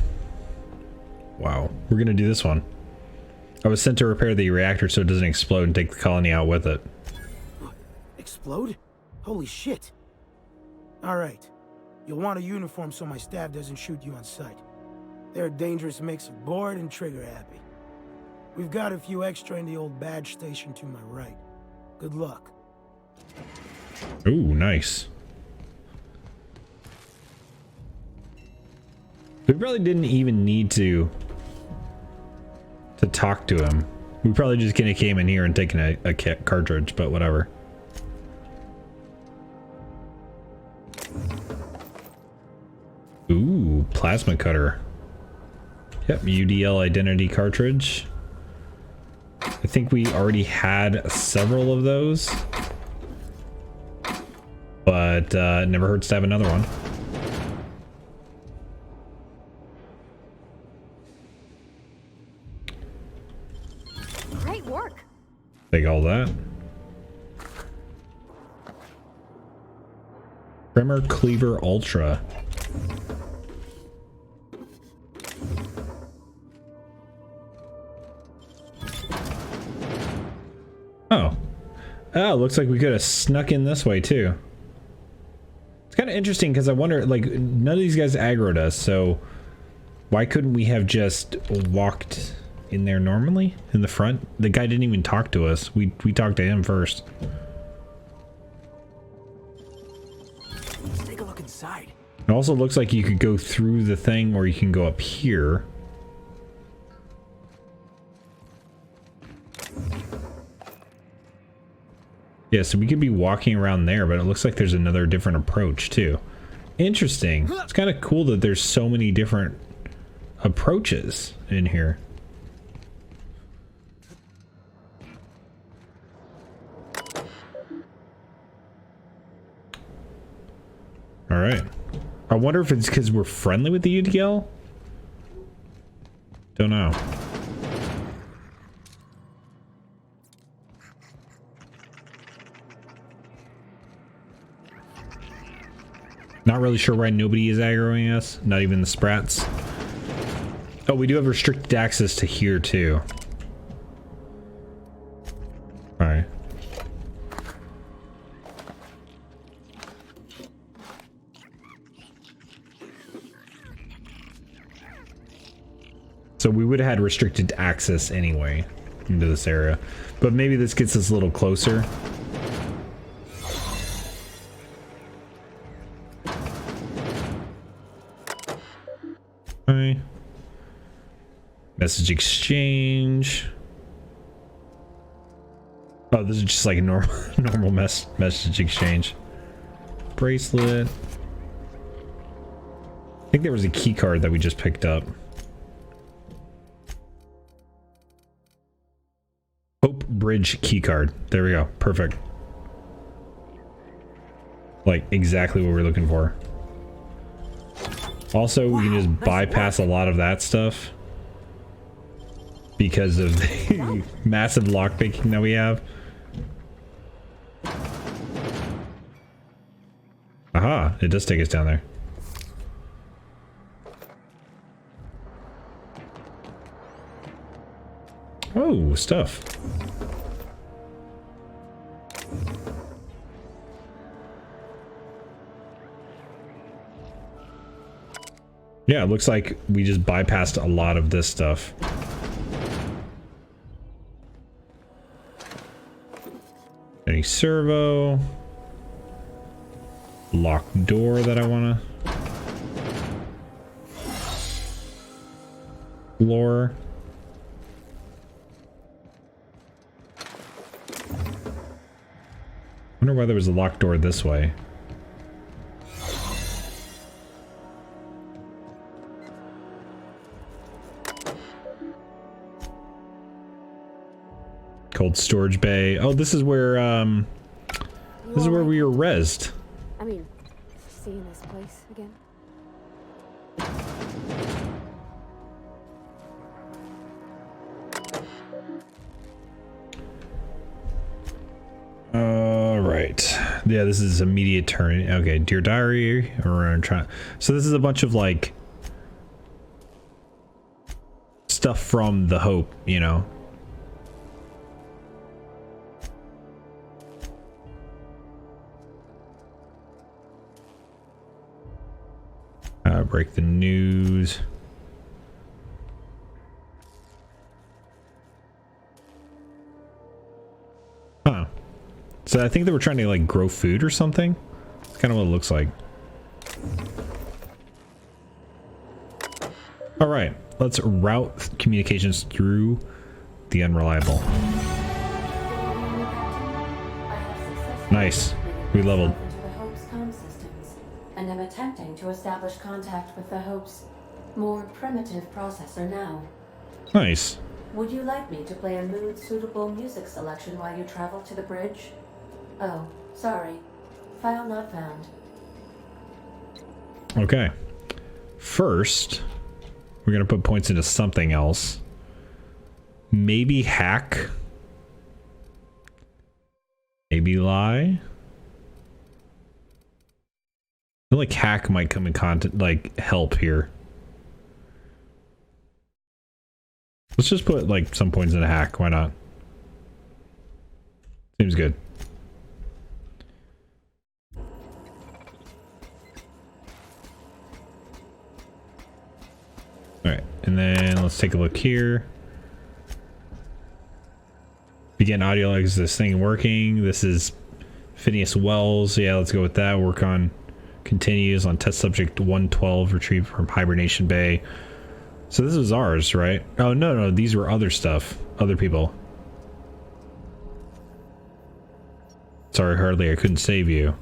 Wow. We're gonna do this one. I was sent to repair the reactor so it doesn't explode and take the colony out with it. Explode? Holy shit. All right. You'll want a uniform so my staff doesn't shoot you on sight. They're a dangerous mix of bored and trigger happy. We've got a few extra in the old badge station to my right. Good luck. Ooh, nice. We probably didn't even need to to talk to him. We probably just could have came in here and taken a cartridge, but whatever. Ooh, plasma cutter. Yep, UDL identity cartridge. I think we already had several of those, but it never hurts to have another one. Great work. Take all that. Tremor Cleaver Ultra. Oh. Oh, looks like we could have snuck in this way too. It's kind of interesting because I wonder, like, none of these guys aggroed us, so why couldn't we have just walked in there normally in the front? The guy didn't even talk to us. We talked to him first. Let's take a look inside. It also looks like you could go through the thing or you can go up here. Yeah, so we could be walking around there, but it looks like there's another different approach too. Interesting. It's kind of cool that there's so many different approaches in here. All right. I wonder if it's because we're friendly with the UDL? Don't know. Not really sure why nobody is aggroing us. Not even the sprats. Oh, we do have restricted access to here too. Alright. So we would have had restricted access anyway into this area. But maybe this gets us a little closer. Okay. Message exchange. Oh, this is just like a normal message exchange. Bracelet. I think there was a key card that we just picked up. Hope Bridge key card. There we go. Perfect. Like exactly what we're looking for. Also, we can just bypass a lot of that stuff because of the massive lockpicking that we have. Aha, it does take us down there. Oh, stuff. Yeah, it looks like we just bypassed a lot of this stuff. Any servo. Locked door that I want to. Floor. Wonder why there was a locked door this way. Cold storage bay. Oh, this is where we were rezzed. I mean, seeing this place again. All right. Yeah, this is immediate turn. Okay, dear diary. So this is a bunch of like stuff from the Hope, you know. Break the news. Huh. So I think they were trying to like grow food or something. That's kind of what it looks like. All right, let's route communications through the unreliable. Nice. We leveled. Into the Hope's comm systems, and I'm attempting to establish contact with the Hope's more primitive processor now. Nice. Would you like me to play a mood-suitable music selection while you travel to the bridge? Oh, sorry. File not found. Okay. First, we're gonna put points into something else. Maybe hack. Maybe lie. I feel like hack might come in content, like help here. Let's just put like some points in a hack. Why not? Seems good. All right, and then let's take a look here. Begin audio log. Is this thing working? This is Phineas Wells. Yeah, let's go with that. Work on continues on test subject 112 retrieved from hibernation bay. So this is ours, right? Oh, no, these were other stuff. Other people. Sorry, Hardly, I couldn't save you.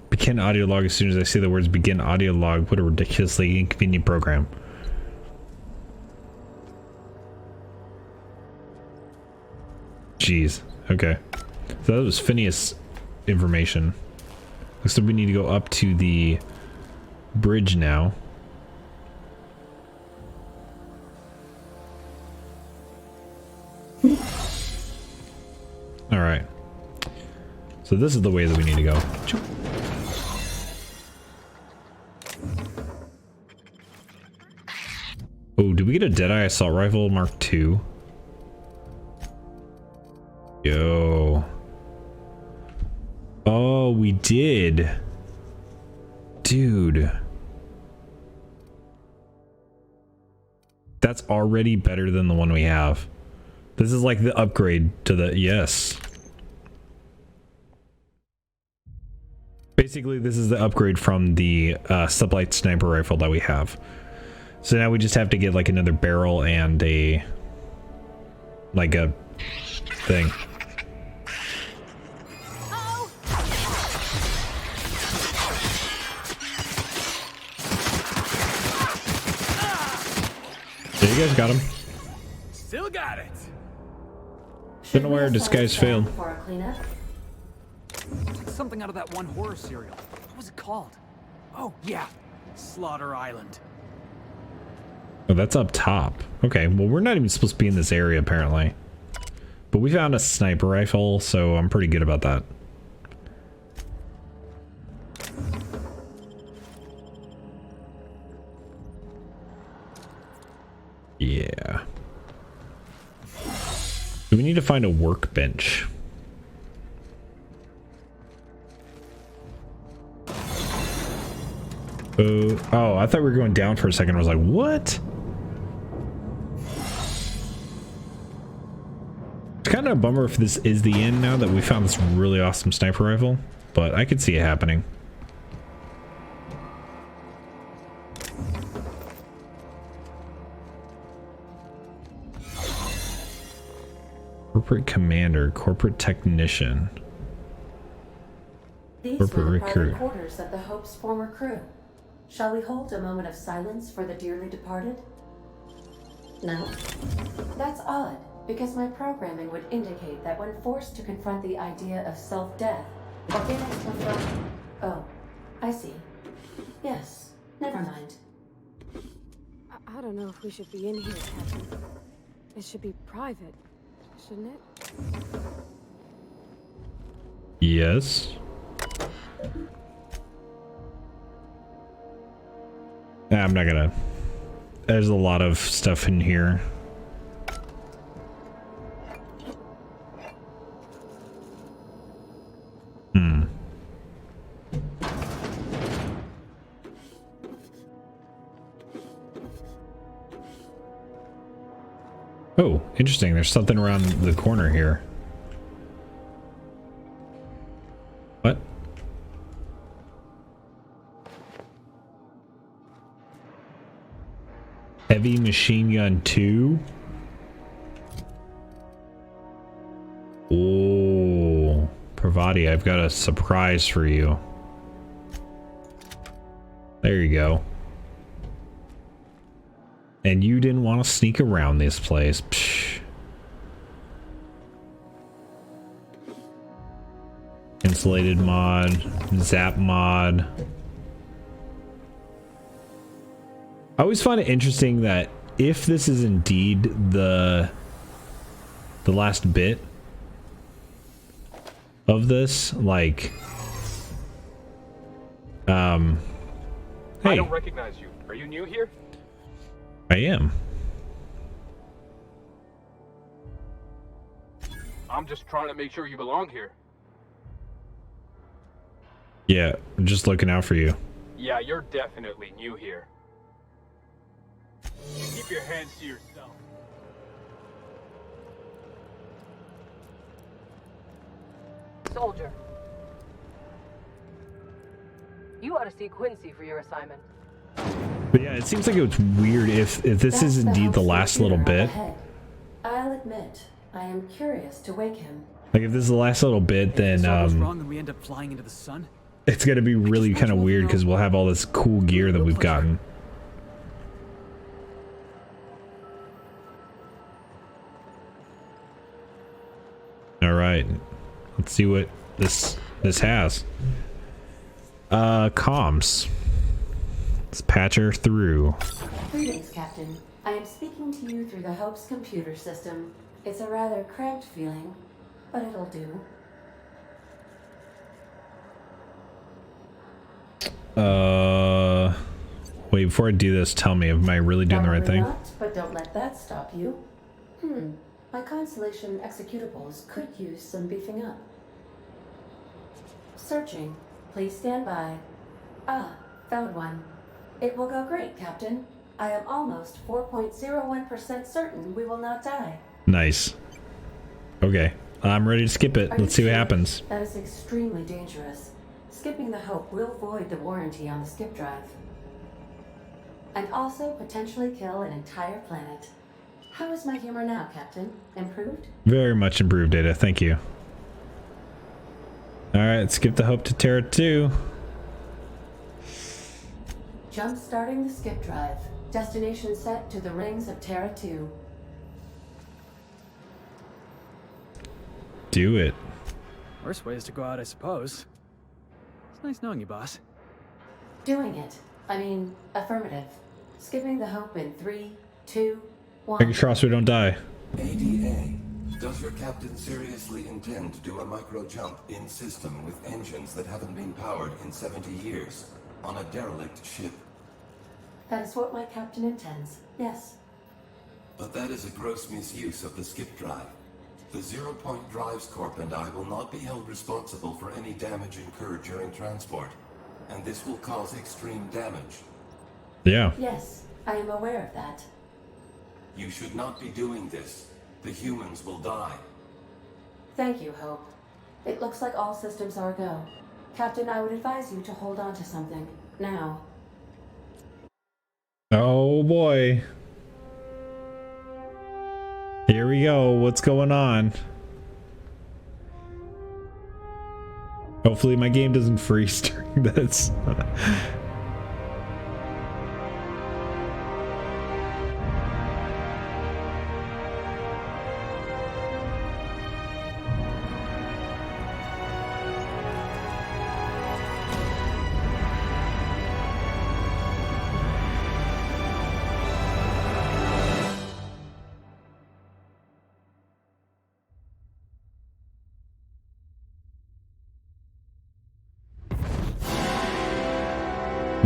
Begin audio log as soon as I see the words begin audio log. What a ridiculously inconvenient program. Jeez. Okay. So that was Phineas information. Looks like we need to go up to the bridge now. Alright. So this is the way that we need to go. Oh, did we get a Deadeye Assault Rifle Mark II? Yo. Oh, we did. Dude. That's already better than the one we have. This is like the upgrade to the... Yes. Basically, this is the upgrade from the sublight sniper rifle that we have. So now we just have to get like another barrel and a... like a thing. You guys got him. Still got it. Don't know why our disguise failed. Something out of that one horror serial. What was it called? Oh, yeah. Slaughter Island. Oh, that's up top. Okay, well, we're not even supposed to be in this area, apparently. But we found a sniper rifle, so I'm pretty good about that. Yeah. Do we need to find a workbench? Oh, I thought we were going down for a second. I was like, what? It's kind of a bummer if this is the end now that we found this really awesome sniper rifle, but I could see it happening. Corporate commander, corporate technician, These corporate were the recruit. private quarters of the Hope's former crew. Shall we hold a moment of silence for the dearly departed? No? That's odd, because my programming would indicate that when forced to confront the idea of self-death, organics confront... Oh, I see. Yes, never mind. I don't know if we should be in here, Captain. It should be private, shouldn't it? Yes. Nah, I'm not gonna. There's a lot of stuff in here. Oh, interesting. There's something around the corner here. What? Heavy machine gun 2. Oh, Pravati, I've got a surprise for you. There you go. And you didn't want to sneak around this place. Psh. Insulated mod, zap mod. I always find it interesting that if this is indeed the last bit of this, like, hey. I don't recognize you. Are you new here? I am. I'm just trying to make sure you belong here. Yeah, I'm just looking out for you. Yeah, you're definitely new here. Keep your hands to yourself. Soldier. You ought to see Quincy for your assignment. But yeah, it seems like it's weird if this is indeed the last little bit. I'll admit, I am curious to wake him. Like if this is the last little bit, then wrong and we end up flying into the sun. It's gonna be really kind of weird because we'll have all this cool gear that we've gotten. All right, let's see what this has. Comms. Let's patch her through. Greetings, Captain. I am speaking to you through the Hope's computer system. It's a rather cramped feeling, but it'll do. Wait, before I do this, tell me, am I really doing the right thing? Not, but don't let that stop you. My Constellation executables could use some beefing up. Searching. Please stand by. Ah, found one. It will go great, Captain. I am almost 4.01% certain we will not die. Nice. Okay, I'm ready to skip it. Let's see what happens. That is extremely dangerous. Skipping the Hope will void the warranty on the skip drive. And also potentially kill an entire planet. How is my humor now, Captain? Improved? Very much improved, Data. Thank you. Alright, skip the Hope to Terra 2. Jump starting the skip drive. Destination set to the rings of Terra 2. Do it. Worst ways to go out, I suppose. It's nice knowing you, boss. Doing it. I mean, affirmative. Skipping the Hope in 3, 2, 1. Fingers crossed we don't die. ADA, does your captain seriously intend to do a micro jump in system with engines that haven't been powered in 70 years on a derelict ship? That is what my captain intends, yes. But that is a gross misuse of the skip drive. The Zero Point Drives Corp and I will not be held responsible for any damage incurred during transport, and this will cause extreme damage. Yeah. Yes, I am aware of that. You should not be doing this. The humans will die. Thank you, Hope. It looks like all systems are go. Captain, I would advise you to hold on to something. Now. Oh boy. Here we go. What's going on? Hopefully my game doesn't freeze during this.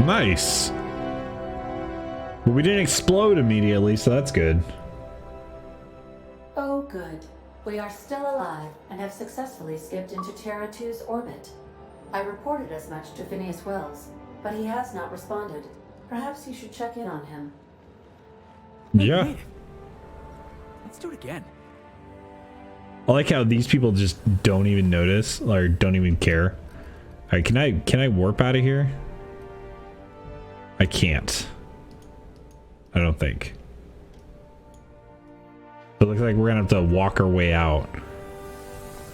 Nice. Well, we didn't explode immediately, so that's good. Oh, good. We are still alive and have successfully skipped into Terra 2's orbit. I reported as much to Phineas Wells, but he has not responded. Perhaps you should check in on him. Yeah. Wait. Let's do it again. I like how these people just don't even notice or don't even care. All right, can I warp out of here? I can't. I don't think. It looks like we're gonna have to walk our way out.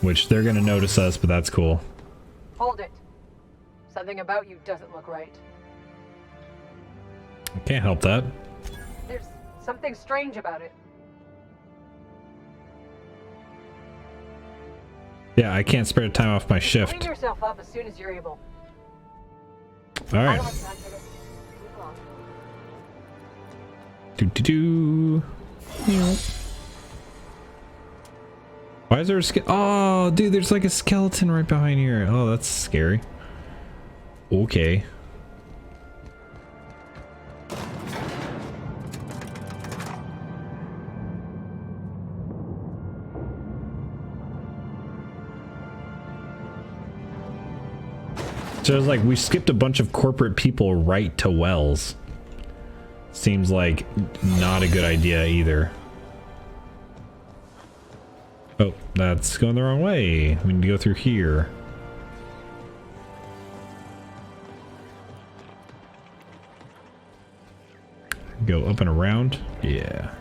Which they're gonna notice us, but that's cool. Hold it. Something about you doesn't look right. I can't help that. There's something strange about it. Yeah, I can't spare time off my shift. Clean yourself up as soon as you're able. Alright. Do. Why is there a oh, dude, there's like a skeleton right behind here. Oh, that's scary. Okay. So it's like we skipped a bunch of corporate people right to Wells. Seems like not a good idea either. Oh, that's going the wrong way. We need to go through here. Go up and around. Yeah.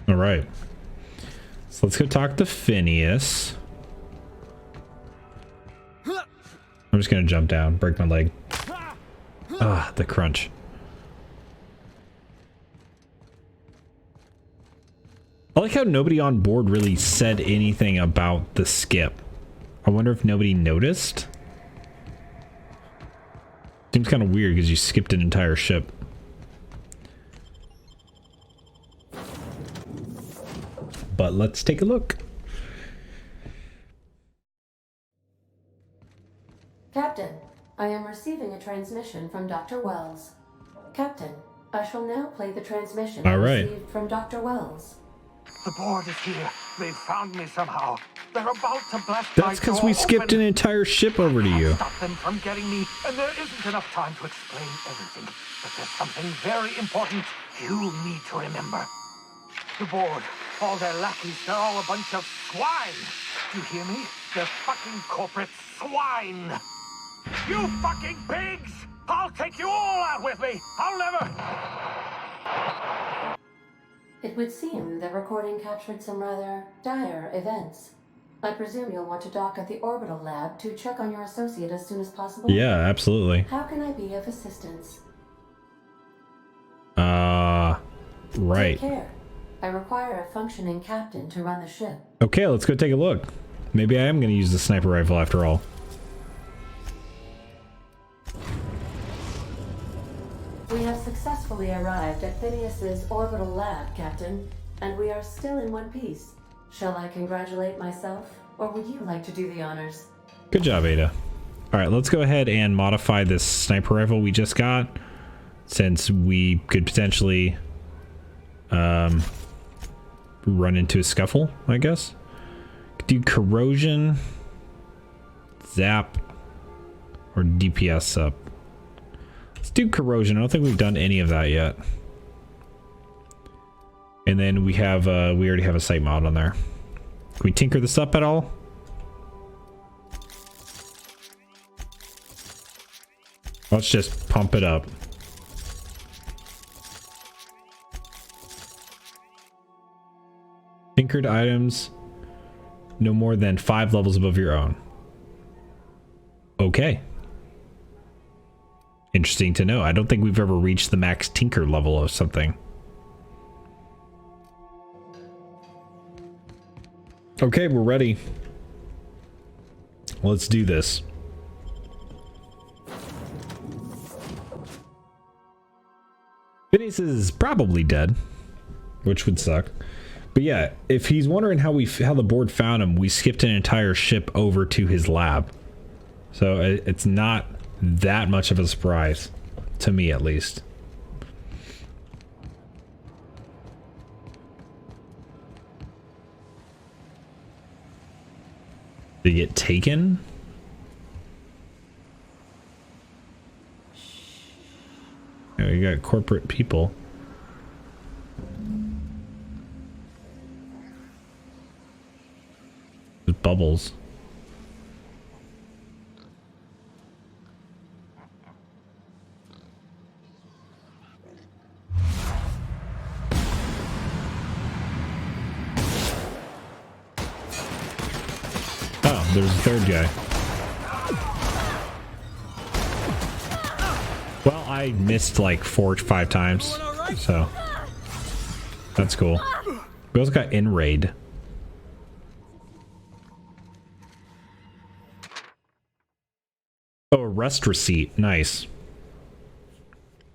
All right. So let's go talk to Phineas. I'm just gonna jump down, break my leg. Ah, the crunch. I like how nobody on board really said anything about the skip. I wonder if nobody noticed. Seems kind of weird because you skipped an entire ship. But let's take a look. Captain, I am receiving a transmission from Dr. Wells. Captain, I shall now play the transmission I received from Dr. Wells. The board is here. They've found me somehow. They're about to blast my That's because door we skipped open. an entire ship over to you. Stop them from getting me, and there isn't enough time to explain everything. But there's something very important you need to remember. The board, all their lackeys, they're all a bunch of swine. Do you hear me? They're fucking corporate swine. You fucking pigs! I'll take you all out with me. I'll never... It would seem the recording captured some rather dire events. I presume you'll want to dock at the orbital lab to check on your associate as soon as possible? Yeah, absolutely. How can I be of assistance? Right. Take care. I require a functioning captain to run the ship. Okay, let's go take a look. Maybe I am going to use the sniper rifle after all. We have successfully arrived at Phineas's orbital lab, Captain, and we are still in one piece. Shall I congratulate myself, or would you like to do the honors? Good job, Ada. All right, let's go ahead and modify this sniper rifle we just got, since we could potentially run into a scuffle, I guess. Could do corrosion, zap, or DPS up. Let's do corrosion. I don't think we've done any of that yet. And then we have we already have a site mod on there. Can we tinker this up at all? Let's just pump it up. Tinkered items no more than 5 levels above your own. Okay. Interesting to know. I don't think we've ever reached the max tinker level of something. Okay, we're ready. Let's do this. Phineas is probably dead, which would suck. But yeah, if he's wondering how the board found him, we skipped an entire ship over to his lab. So it's not that much of a surprise, to me at least. Did he get taken? Yeah, we got corporate people. With bubbles. there's a third guy. Well, I missed like 4 or 5 times, so that's cool. We also got in raid. Oh, arrest receipt. Nice.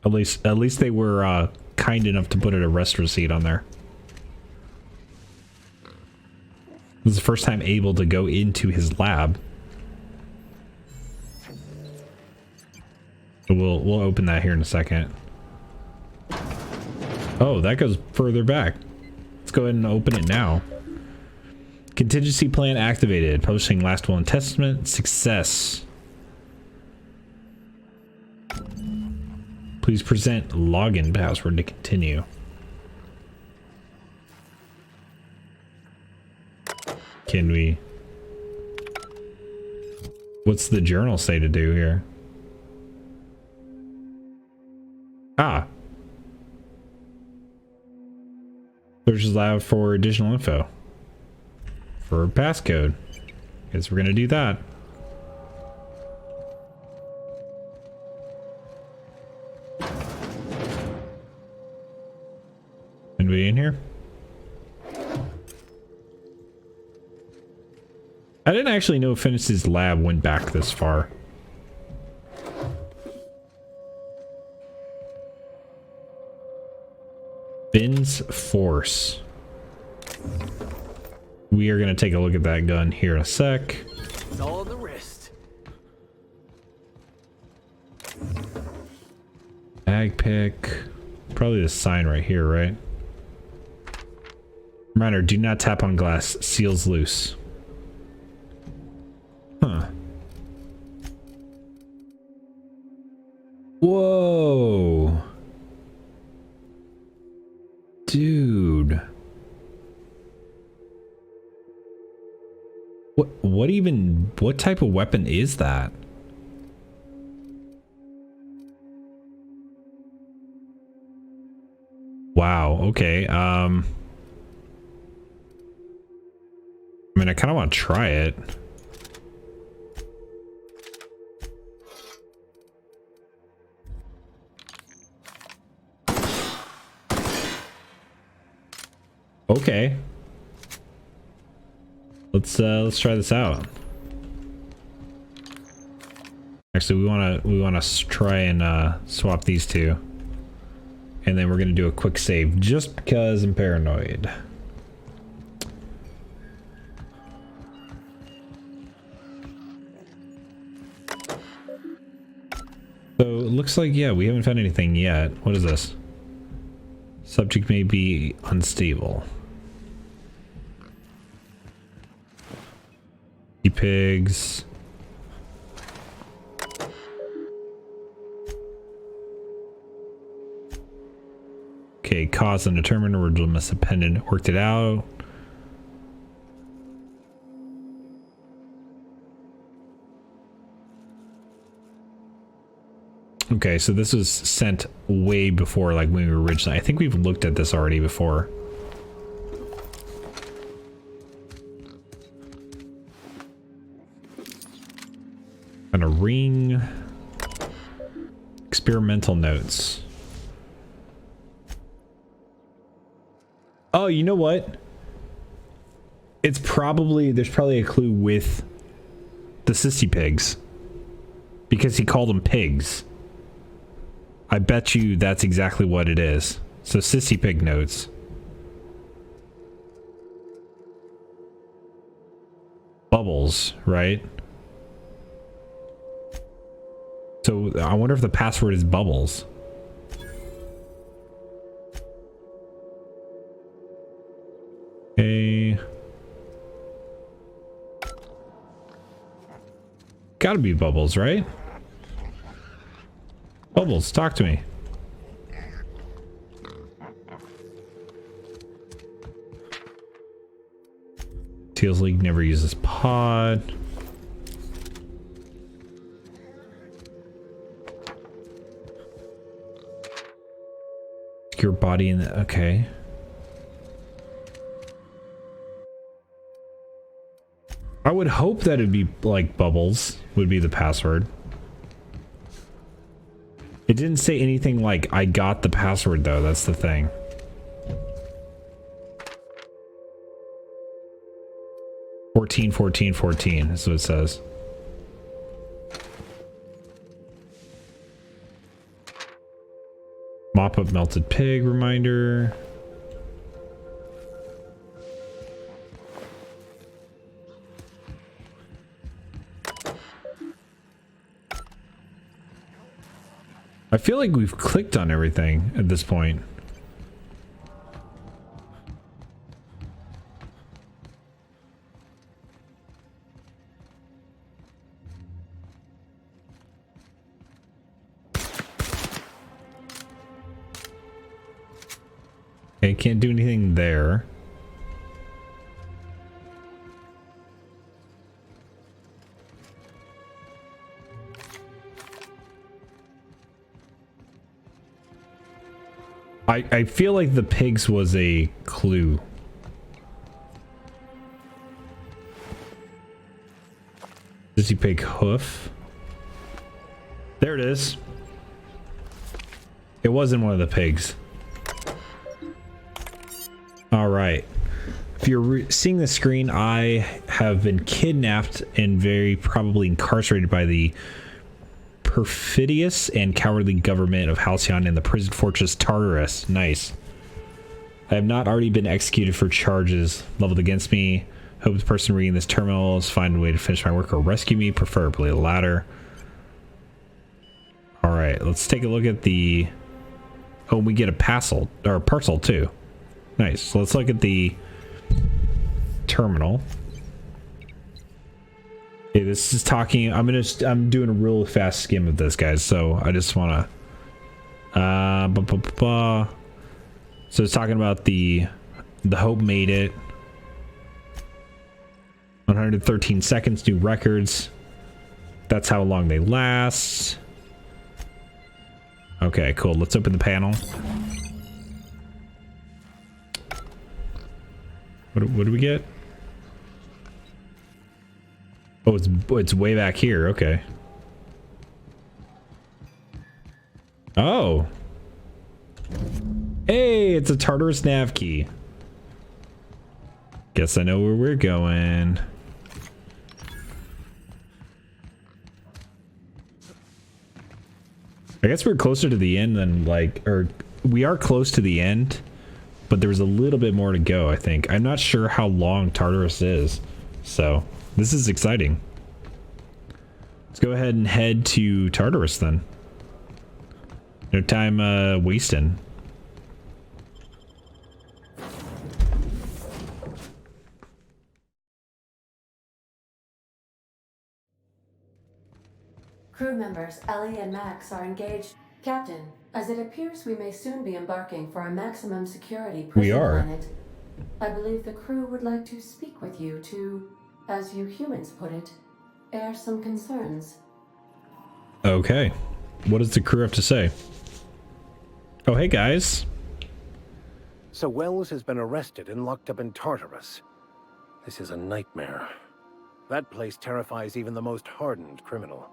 At least they were kind enough to put an arrest receipt on there. This is the first time able to go into his lab. We'll open that here in a second. Oh, that goes further back. Let's go ahead and open it now. Contingency plan activated. Publishing last will and testament. Success. Please present login password to continue. Can we... What's the journal say to do here? Ah. Search is allowed for additional info. For passcode. Guess we're gonna do that. Anybody in here? I didn't actually know Finis's lab went back this far. Finn's Force. We are going to take a look at that gun here in a sec. It's all on the wrist. Bag pick. Probably the sign right here, right? Reminder, do not tap on glass. Seals loose. Huh. Whoa. Dude. What type of weapon is that? Wow, okay. I mean, I kind of want to try it. Okay. Let's try this out. Actually, we wanna try and swap these two. And then we're gonna do a quick save just because I'm paranoid. So it looks like, yeah, we haven't found anything yet. What is this? Subject may be unstable. Pigs. Okay, cause undetermined, original misappended. Worked it out. Okay, so this was sent way before, like when we were originally. I think we've looked at this already before. And a ring. Experimental notes. Oh, you know what? It's probably, there's probably a clue with the sissy pigs. Because he called them pigs. I bet you that's exactly what it is. So sissy pig notes. Bubbles, right? So I wonder if the password is bubbles. Okay. Gotta be bubbles, right? Bubbles, talk to me. Teals League never uses pod. Your body in the, okay. I would hope that it'd be like Bubbles would be the password. It didn't say anything like I got the password though, that's the thing. "14 14 14" is what it says. Mop up melted pig reminder. I feel like we've clicked on everything at this point. Okay, can't do anything there. I feel like the pigs was a clue. Dizzy pig hoof. There it is. It wasn't one of the pigs. All right. If you're seeing the screen, I have been kidnapped and very probably incarcerated by the perfidious and cowardly government of Halcyon in the prison fortress Tartarus. Nice. I have not already been executed for charges leveled against me. Hope the person reading this terminal is find a way to finish my work or rescue me, preferably the latter. All right, let's take a look at the... Oh, we get a parcel too. Nice. So let's look at the terminal. Okay, this is talking. I'm doing a real fast skim of this, guys. So I just want to. So it's talking about the Hope made it. 113 seconds, new records. That's how long they last. Okay, cool. Let's open the panel. What do we get? Oh, it's way back here. Okay. Oh. Hey, it's a Tartarus nav key. Guess I know where we're going. I guess we're closer to the end than we are close to the end, but there's a little bit more to go, I think. I'm not sure how long Tartarus is, so this is exciting. Let's go ahead and head to Tartarus then. No time wasting. Crew members Ellie and Max are engaged. Captain, as it appears we may soon be embarking for a maximum security prison planet, I believe the crew would like to speak with you to, as you humans put it, air some concerns. Okay. What does the crew have to say? Oh, hey guys. So Wells has been arrested and locked up in Tartarus. This is a nightmare. That place terrifies even the most hardened criminal.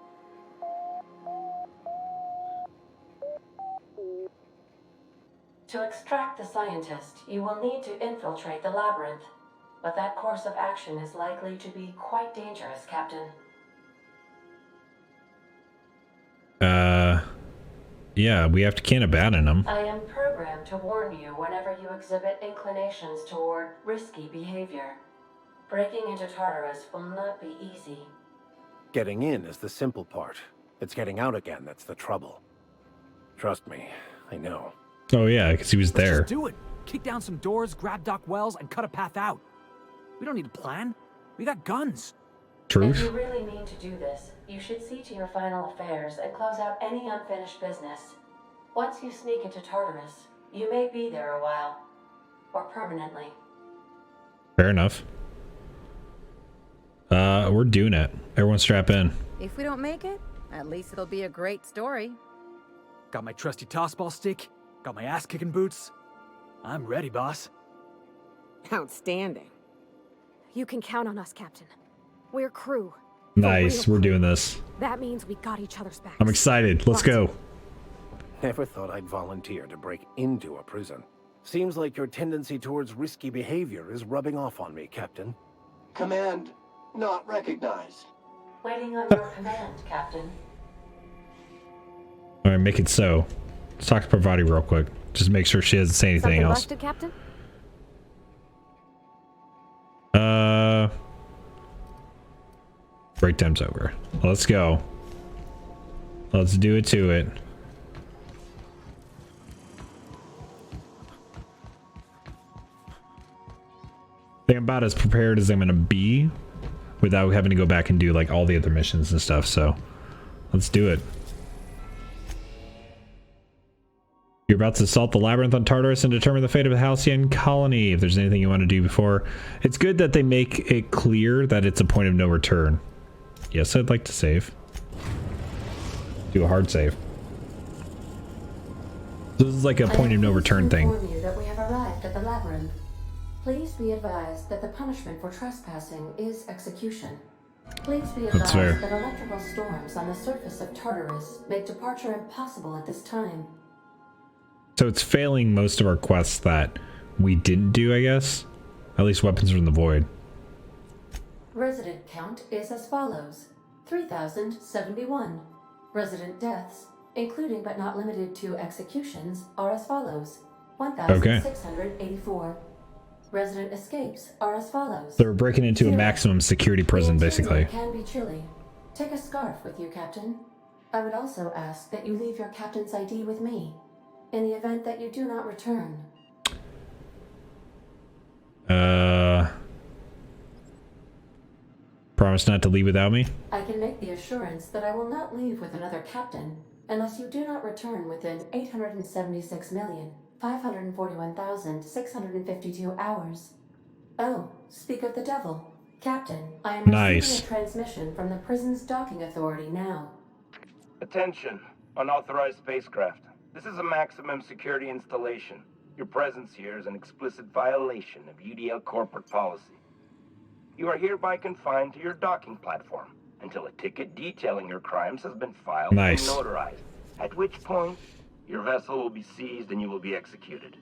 To extract the scientist, you will need to infiltrate the labyrinth. But that course of action is likely to be quite dangerous, Captain. Yeah, we can't abandon them. I am programmed to warn you whenever you exhibit inclinations toward risky behavior. Breaking into Tartarus will not be easy. Getting in is the simple part. It's getting out again that's the trouble. Trust me, I know. Oh yeah, because he was there. Let's just do it. Kick down some doors, grab Doc Wells, and cut a path out. We don't need a plan. We got guns. Truth. If you really mean to do this, you should see to your final affairs and close out any unfinished business. Once you sneak into Tartarus, you may be there a while. Or permanently. Fair enough. We're doing it. Everyone strap in. If we don't make it, at least it'll be a great story. Got my trusty tossball stick. Got my ass-kicking boots. I'm ready, boss. Outstanding. You can count on us, Captain. We're crew. Nice, we're doing this. That means we got each other's backs. I'm excited. Let's go. Never thought I'd volunteer to break into a prison. Seems like your tendency towards risky behavior is rubbing off on me, Captain. Command not recognized. Waiting on your command, Captain. All right, make it so. Let's talk to Parvati real quick. Just make sure she doesn't say anything else. Busted, Captain? Break time's over. Let's go. Let's do it to it. I think I'm about as prepared as I'm gonna be without having to go back and do like all the other missions and stuff, so let's do it. You're about to assault the labyrinth on Tartarus and determine the fate of the Halcyon colony. If there's anything you want to do before, it's good that they make it clear that it's a point of no return. Yes, I'd like to save. Do a hard save. This is like a point of no return thing. I inform you that we have arrived at the labyrinth. Please be advised that the punishment for trespassing is execution. Please be advised that electrical storms on the surface of Tartarus make departure impossible at this time. So it's failing most of our quests that we didn't do, I guess. At least weapons from the void. Resident count is as follows: 3,071. Resident deaths, including but not limited to executions, are as follows: 1,684. Resident escapes are as follows. So we're breaking into a maximum security prison, basically. It can be chilly. Take a scarf with you, Captain. I would also ask that you leave your captain's ID with me, in the event that you do not return. Promise not to leave without me? I can make the assurance that I will not leave with another captain unless you do not return within 876,541,652 hours. Oh, speak of the devil. Captain, I am receiving a transmission from the prison's docking authority now. Attention, unauthorized spacecraft. This is a maximum security installation. Your presence here is an explicit violation of UDL corporate policy. You are hereby confined to your docking platform until a ticket detailing your crimes has been filed and notarized, at which point your vessel will be seized and you will be executed.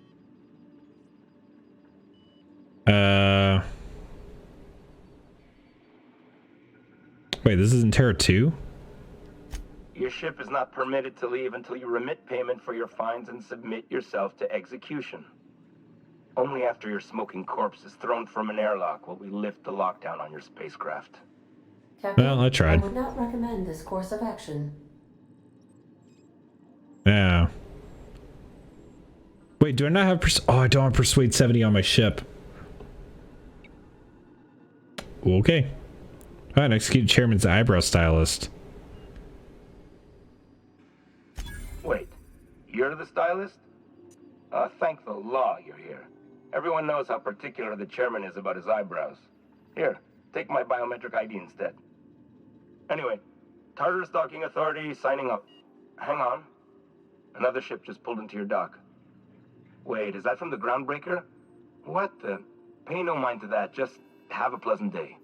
Wait, this isn't Terra 2? Your ship is not permitted to leave until you remit payment for your fines and submit yourself to execution. Only after your smoking corpse is thrown from an airlock will we lift the lockdown on your spacecraft. Captain, well, I tried. I would not recommend this course of action. Yeah. Wait, do I not have oh, I don't have Persuade 70 on my ship. Okay. Alright, execute Chairman's eyebrow stylist. Wait, you're the stylist? Thank the law you're here. Everyone knows how particular the chairman is about his eyebrows. Here, take my biometric ID instead. Anyway, Tartarus Docking Authority signing up. Hang on. Another ship just pulled into your dock. Wait, is that from the Groundbreaker? What the? Pay no mind to that. Just have a pleasant day.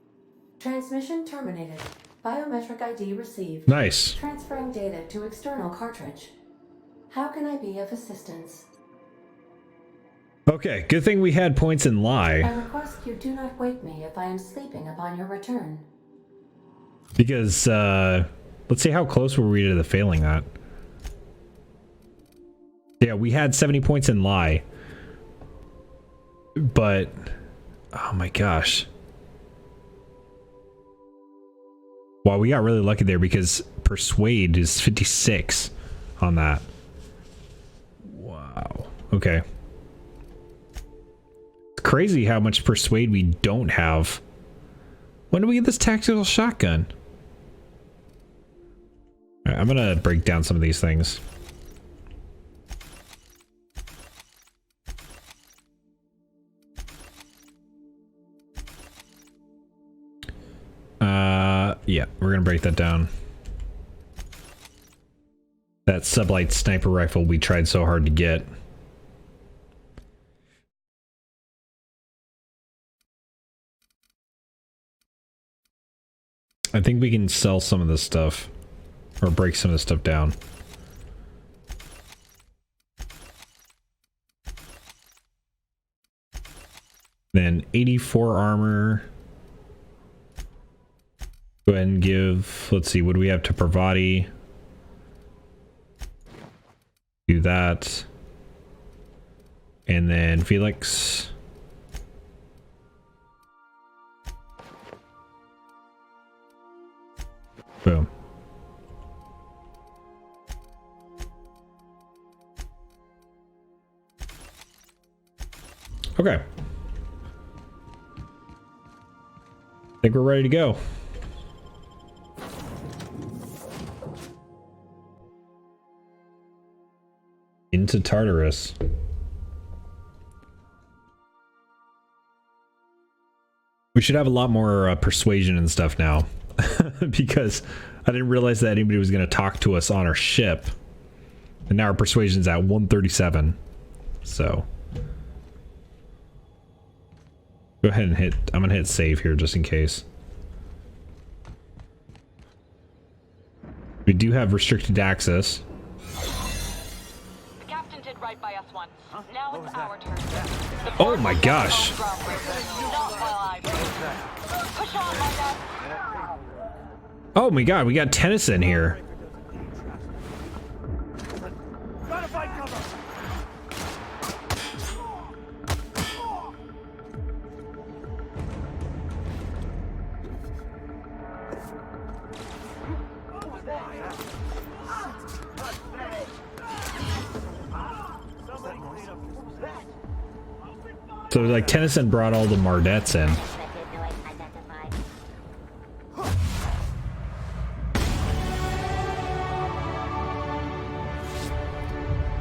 Transmission terminated. Biometric ID received. Nice. Transferring data to external cartridge. How can I be of assistance? Okay, good thing we had points in lie. I request you do not wake me if I am sleeping upon your return. Because, let's see, how close were we to the failing that? Yeah, we had 70 points in lie. But, oh my gosh. Wow, we got really lucky there because Persuade is 56 on that. Wow. Okay. It's crazy how much Persuade we don't have. When do we get this tactical shotgun? All right, I'm gonna break down some of these things. Yeah, we're gonna break that down. That sublight sniper rifle we tried so hard to get. I think we can sell some of this stuff. Or break some of this stuff down. Then 84 armor. Go ahead and give, let's see, what do we have to Parvati? Do that. And then Felix. Boom. Okay. I think we're ready to go. Into Tartarus. We should have a lot more persuasion and stuff now. Because I didn't realize that anybody was going to talk to us on our ship. And now our persuasion's at 137. So. Go ahead and hit, I'm going to hit save here just in case. We do have restricted access. The captain did right by us once. Now it's our turn. Oh my gosh. Not while I push on, my dad. Oh my god, we got Tennyson here. Gotta find cover. So like Tennyson brought all the Mardettes in.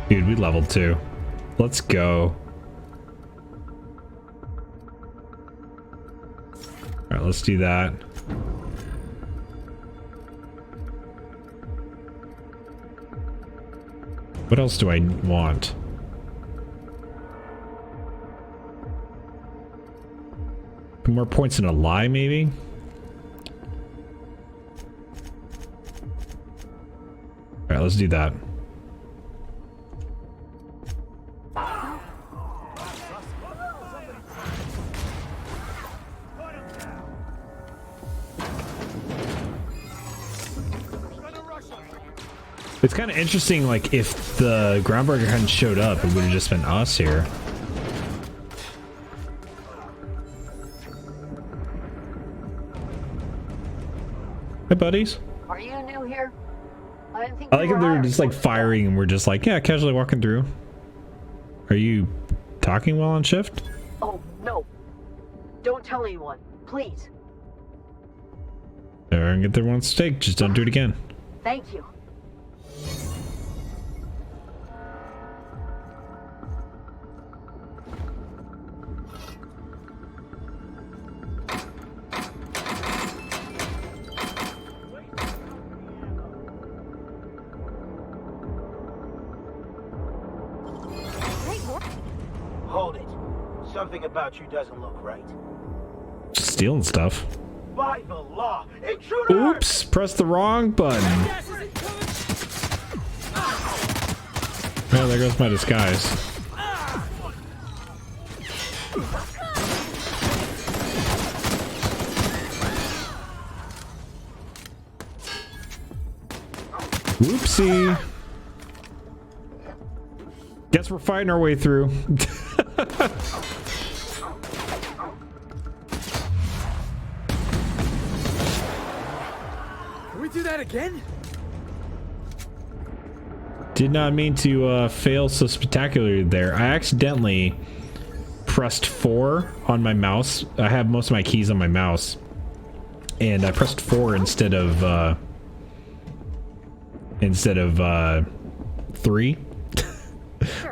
Dude, we leveled 2. Let's go. Alright, let's do that. What else do I want? More points in a lie, maybe? Alright, let's do that. It's kind of interesting, like, if the Groundbreaker hadn't showed up, it would have just been us here. Hi, buddies. Are you new here? I didn't think I like if they're just like firing and we're just like, yeah, casually walking through. Are you talking while on shift? Oh, no. Don't tell anyone, please. Everyone get their one steak, just don't do it again. Thank you. Hold it. Something about you doesn't look right. Stealing stuff. By the law, intruder! Oops, press the wrong button. Oh, there goes my disguise. Whoopsie. Guess we're fighting our way through. Can we do that again? Did not mean to fail so spectacularly there. I accidentally pressed 4 on my mouse. I have most of my keys on my mouse. And I pressed 4 instead of 3.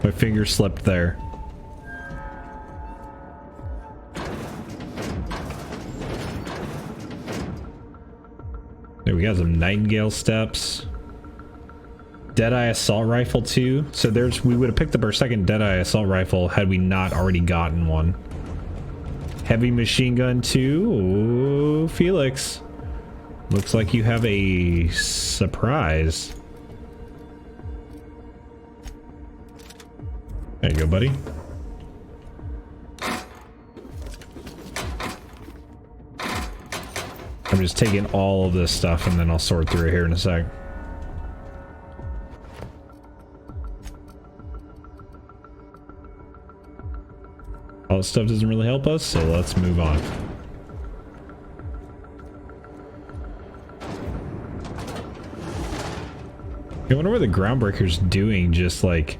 My finger slipped there. There we got some Nightingale steps. Deadeye assault rifle too. So we would have picked up our second Deadeye assault rifle had we not already gotten one. Heavy machine gun too. Ooh, Felix. Looks like you have a surprise. There you go, buddy. I'm just taking all of this stuff and then I'll sort through it here in a sec. All this stuff doesn't really help us, so let's move on. I wonder what the groundbreaker's doing, just like...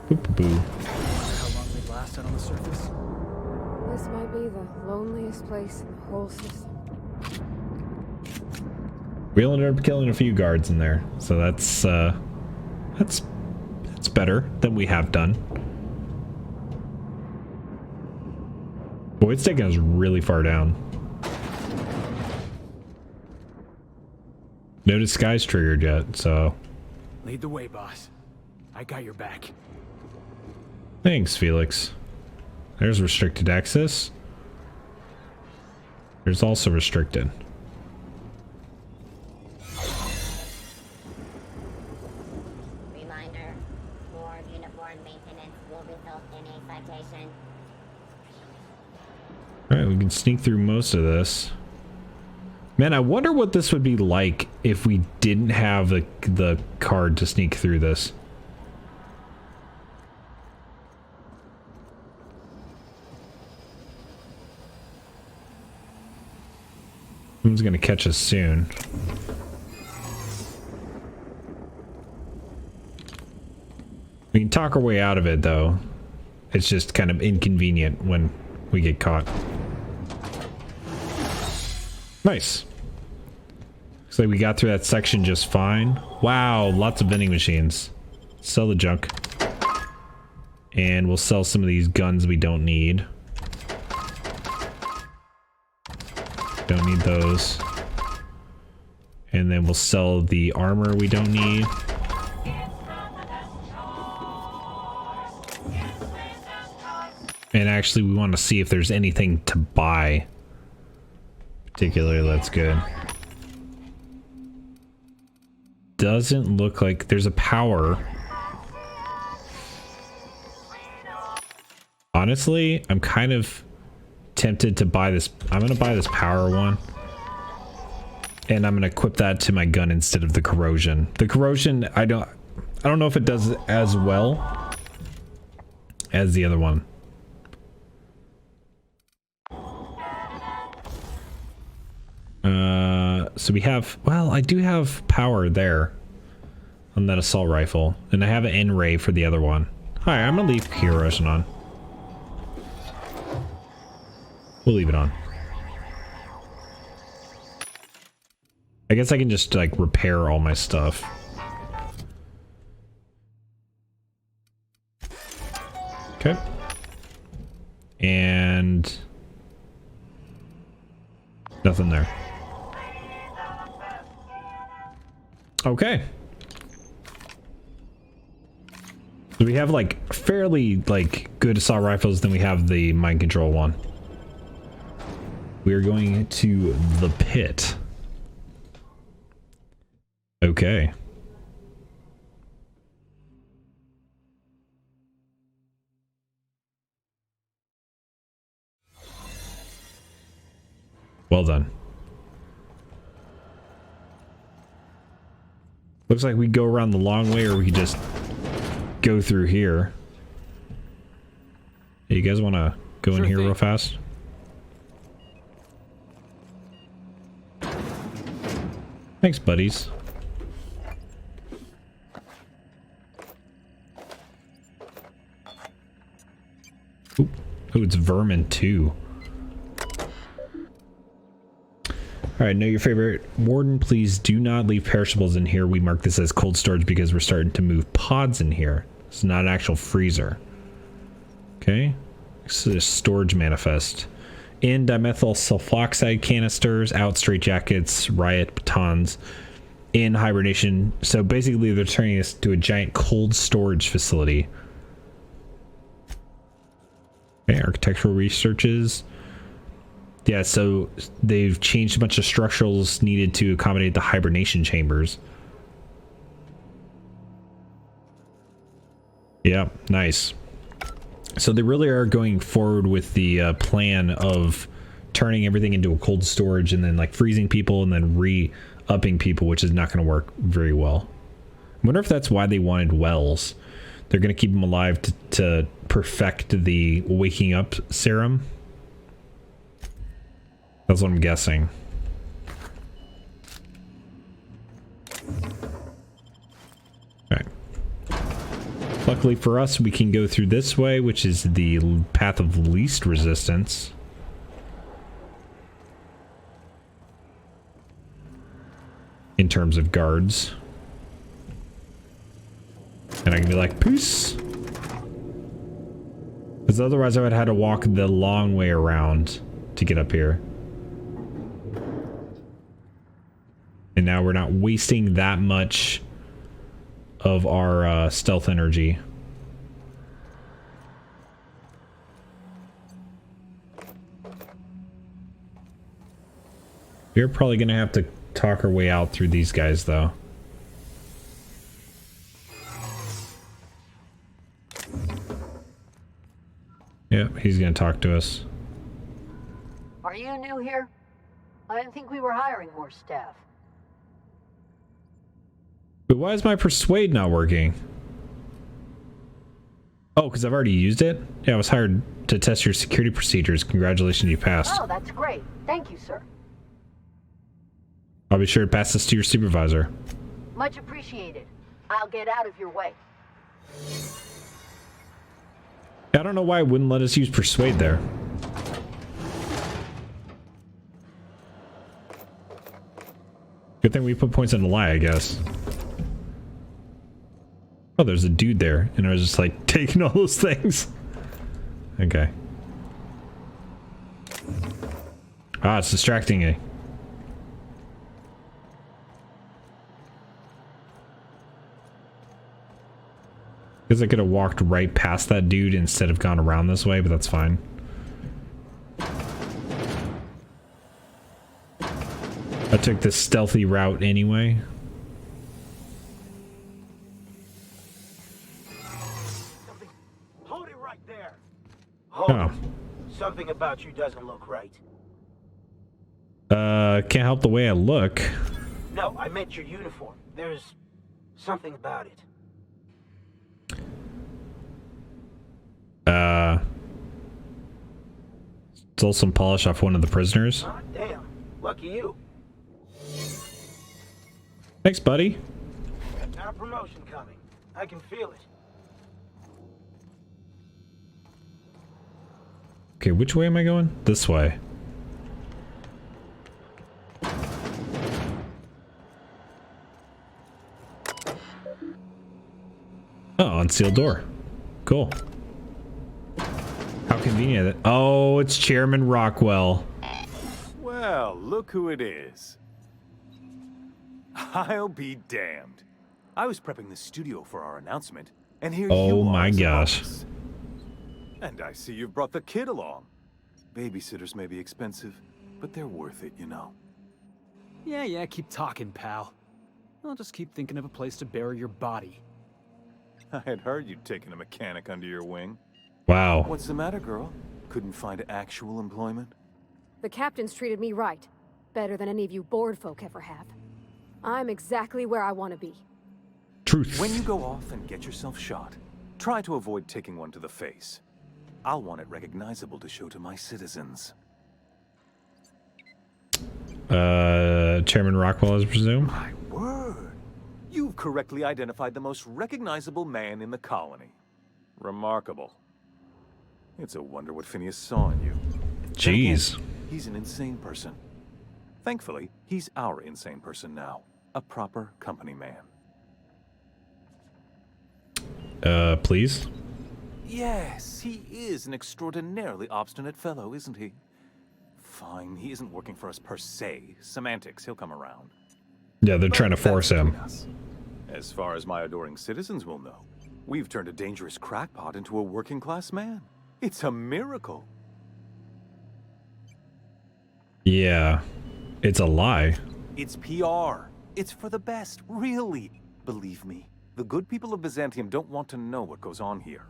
Boop-boo. How long we lasted on the surface? This might be the loneliest place in the whole system. We ended up killing a few guards in there, so that's better than we have done. Boy, it's taking us really far down. No disguise triggered yet, so... Lead the way, boss. I got your back. Thanks, Felix. There's restricted access. There's also restricted. Reminder, more uniform maintenance will result in a citation. Alright, we can sneak through most of this. Man, I wonder what this would be like if we didn't have the card to sneak through this. Someone's gonna catch us soon. We can talk our way out of it, though. It's just kind of inconvenient when we get caught. Nice. Looks like we got through that section just fine. Wow, lots of vending machines. Sell the junk. And we'll sell some of these guns we don't need. Don't need those. And then we'll sell the armor we don't need. And actually, we want to see if there's anything to buy. Particularly, that's good. Doesn't look like there's a power. Honestly, I'm kind of tempted to buy this. I'm gonna buy this power one. And I'm gonna equip that to my gun instead of the corrosion. The corrosion, I don't know if it does as well as the other one. So we have, well, I do have power there on that assault rifle, and I have an N-ray for the other one. Alright, I'm gonna leave corrosion on. We'll leave it on. I guess I can just like repair all my stuff. Okay. And nothing there. Okay. So we have like fairly like good assault rifles, then we have the mind control one. We are going to the pit. Okay. Well done. Looks like we go around the long way, or we could just go through here. Hey, you guys want to go in here real fast? Thanks, buddies. Ooh, it's vermin too. Alright, know your favorite. Warden, please do not leave perishables in here. We mark this as cold storage because we're starting to move pods in here. It's not an actual freezer. Okay. This is a storage manifest. In dimethyl sulfoxide canisters, out straitjackets, riot batons, in hibernation. So basically they're turning us to a giant cold storage facility. Okay, architectural researches. Yeah, so they've changed a bunch of structurals needed to accommodate the hibernation chambers. Yeah, nice. So they really are going forward with the plan of turning everything into a cold storage and then like freezing people and then re-upping people, which is not going to work very well. I wonder if that's why they wanted wells. They're going to keep them alive to perfect the waking up serum. That's what I'm guessing. Alright. Luckily for us, we can go through this way, which is the path of least resistance. In terms of guards. And I can be like, peace! Because otherwise I would have had to walk the long way around to get up here. And now we're not wasting that much of our stealth energy. We're probably going to have to talk our way out through these guys, though. Yep, he's going to talk to us. Are you new here? I didn't think we were hiring more staff. But why is my persuade not working? Oh, because I've already used it? Yeah, I was hired to test your security procedures. Congratulations, you passed. Oh, that's great. Thank you, sir. I'll be sure to pass this to your supervisor. Much appreciated. I'll get out of your way. I don't know why it wouldn't let us use persuade there. Good thing we put points in the lie, I guess. Oh, there's a dude there, and I was just like taking all those things. Okay. Ah, it's distracting me. Guess I could have walked right past that dude instead of gone around this way, but that's fine. I took the stealthy route anyway. Hold it right there. Hold Oh. it. Something about you doesn't look right. Can't help the way I look. No, I meant your uniform. There's something about it. Stole some polish off one of the prisoners. Ah, damn. Lucky you. Thanks, buddy. Got a promotion coming. I can feel it. Okay, which way am I going? This way. Oh, unsealed door. Cool. How convenient. Oh, it's Chairman Rockwell. Well, look who it is. I'll be damned. I was prepping the studio for our announcement, and here you Oh are my as a gosh. bonus. And I see you've brought the kid along. Babysitters may be expensive, but they're worth it, you know. Yeah, keep talking, pal. I'll just keep thinking of a place to bury your body. I had heard you'd taken a mechanic under your wing. Wow. What's the matter, girl? Couldn't find actual employment? The captain's treated me right. Better than any of you bored folk ever have. I'm exactly where I want to be. Truth. When you go off and get yourself shot, try to avoid taking one to the face. I'll want it recognizable to show to my citizens. Chairman Rockwell, I presume? My word! You've correctly identified the most recognizable man in the colony. Remarkable. It's a wonder what Phineas saw in you. Jeez. Then again, he's an insane person. Thankfully, he's our insane person now. A proper company man. Please? Yes, he is an extraordinarily obstinate fellow, isn't he? Fine, he isn't working for us per se. Semantics, he'll come around. Yeah, they're trying to force him. As far as my adoring citizens will know, we've turned a dangerous crackpot into a working-class man. It's a miracle. Yeah, it's a lie. It's PR. It's for the best, really. Believe me, the good people of Byzantium don't want to know what goes on here.